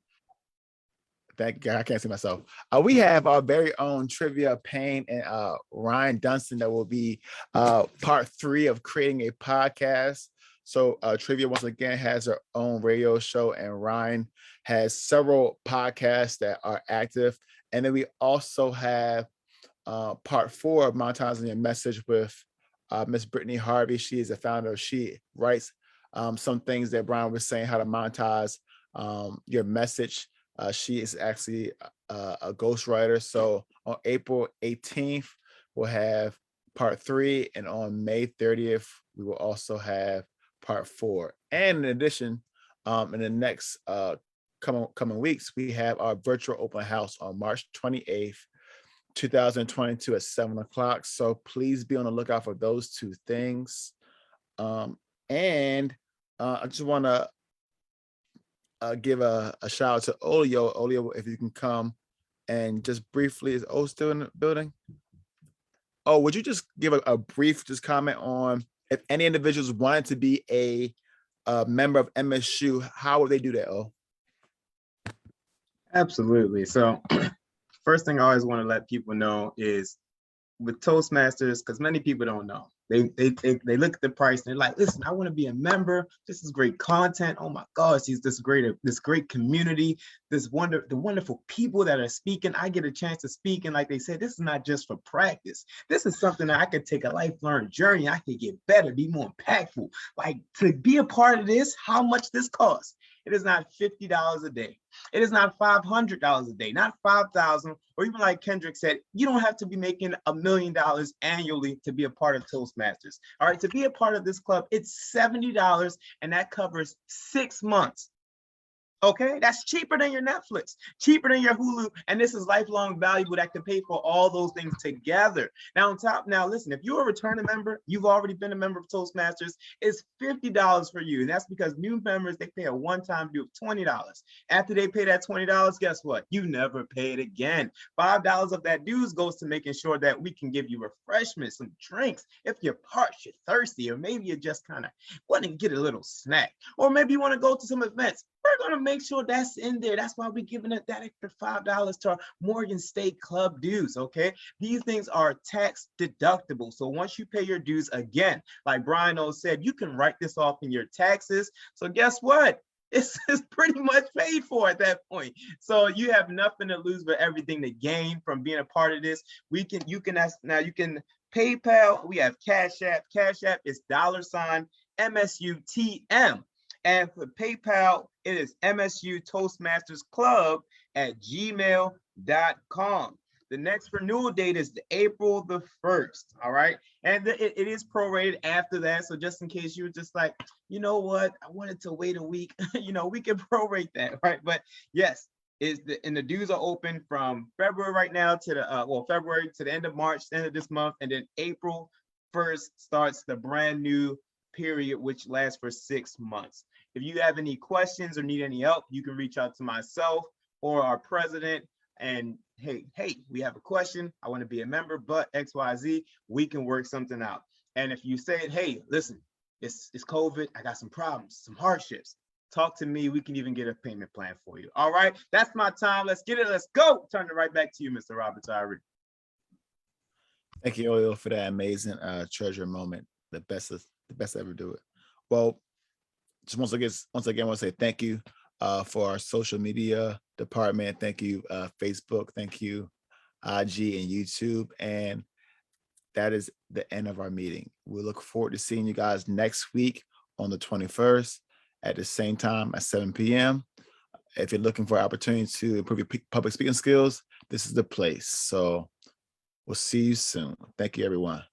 thank God, I can't see myself. We have our very own Trivia Payne and Ryan Dunstan that will be part 3 of creating a podcast. So Trivia once again has her own radio show, and Ryan has several podcasts that are active. And then we also have part 4 of Monetizing Your Message with Miss Brittany Harvey. She is a founder. She writes some things that Brian was saying, how to monetize your message. She is actually a ghostwriter. So on April 18th, we'll have part 3. And on May 30th, we will also have part 4. And in addition, in the next coming weeks, we have our virtual open house on March 28th, 2022 at 7:00. So please be on the lookout for those 2 things. And I just want to give a shout out to Olio. Olio, if you can come And just briefly, is O still in the building? Oh, would you just give a brief just comment on if any individuals wanted to be a member of MSU, how would they do that? Oh, Absolutely. So first thing I always want to let people know is with Toastmasters, because many people don't know. They look at the price and they're like, listen, I want to be a member. This is great content. Oh my gosh, this great community, the wonderful people that are speaking. I get a chance to speak. And like they said, this is not just for practice. This is something that I could take a lifelong journey. I could get better, be more impactful. Like to be a part of this, how much this costs. It is not $50 a day. It is not $500 a day, not $5,000, or even like Kendrick said, you don't have to be making $1 million annually to be a part of Toastmasters. All right, to be a part of this club, it's $70, and that covers 6 months. Okay, that's cheaper than your Netflix, cheaper than your Hulu, and this is lifelong valuable that can pay for all those things together. Now listen, if you're a returning member, you've already been a member of Toastmasters, it's $50 for you, and that's because new members, they pay a one-time due of $20. After they pay that $20, guess what? You never pay it again. $5 of that dues goes to making sure that we can give you refreshments, some drinks, if you're parched, you're thirsty, or maybe you just kind of want to get a little snack, or maybe you want to go to some events. We're going to make sure that's in there. That's why we're giving it that extra $5 to our Morgan State Club dues, okay? These things are tax deductible. So once you pay your dues again, like Brian O said, you can write this off in your taxes. So guess what? It's pretty much paid for at that point. So you have nothing to lose but everything to gain from being a part of this. You can PayPal, we have Cash App. Cash App is $MSUTM. And for PayPal, it is MSU Toastmasters Club at gmail.com. The next renewal date is April the 1st, all right? And it is prorated after that, so just in case you're just like, you know what, I wanted to wait a week, we can prorate that, right? But yes, the dues are open from February right now to February to the end of March, the end of this month, and then April 1st starts the brand new period, which lasts for 6 months. If you have any questions or need any help, you can reach out to myself or our president and hey, we have a question. I want to be a member, but XYZ, we can work something out. And if you say, hey, listen, it's COVID, I got some problems, some hardships, talk to me. We can even get a payment plan for you. All right, that's my time. Let's get it. Let's go. Turn it right back to you, Mr. Robert Tyree. thank you, Oyo, for that amazing treasure moment. The best ever do it. Well, just once again, I want to say thank you for our social media department. Thank you, Facebook. Thank you, IG and YouTube. And that is the end of our meeting. We look forward to seeing you guys next week on the 21st at the same time at 7 p.m. If you're looking for an opportunity to improve your public speaking skills, this is the place. So we'll see you soon. Thank you, everyone.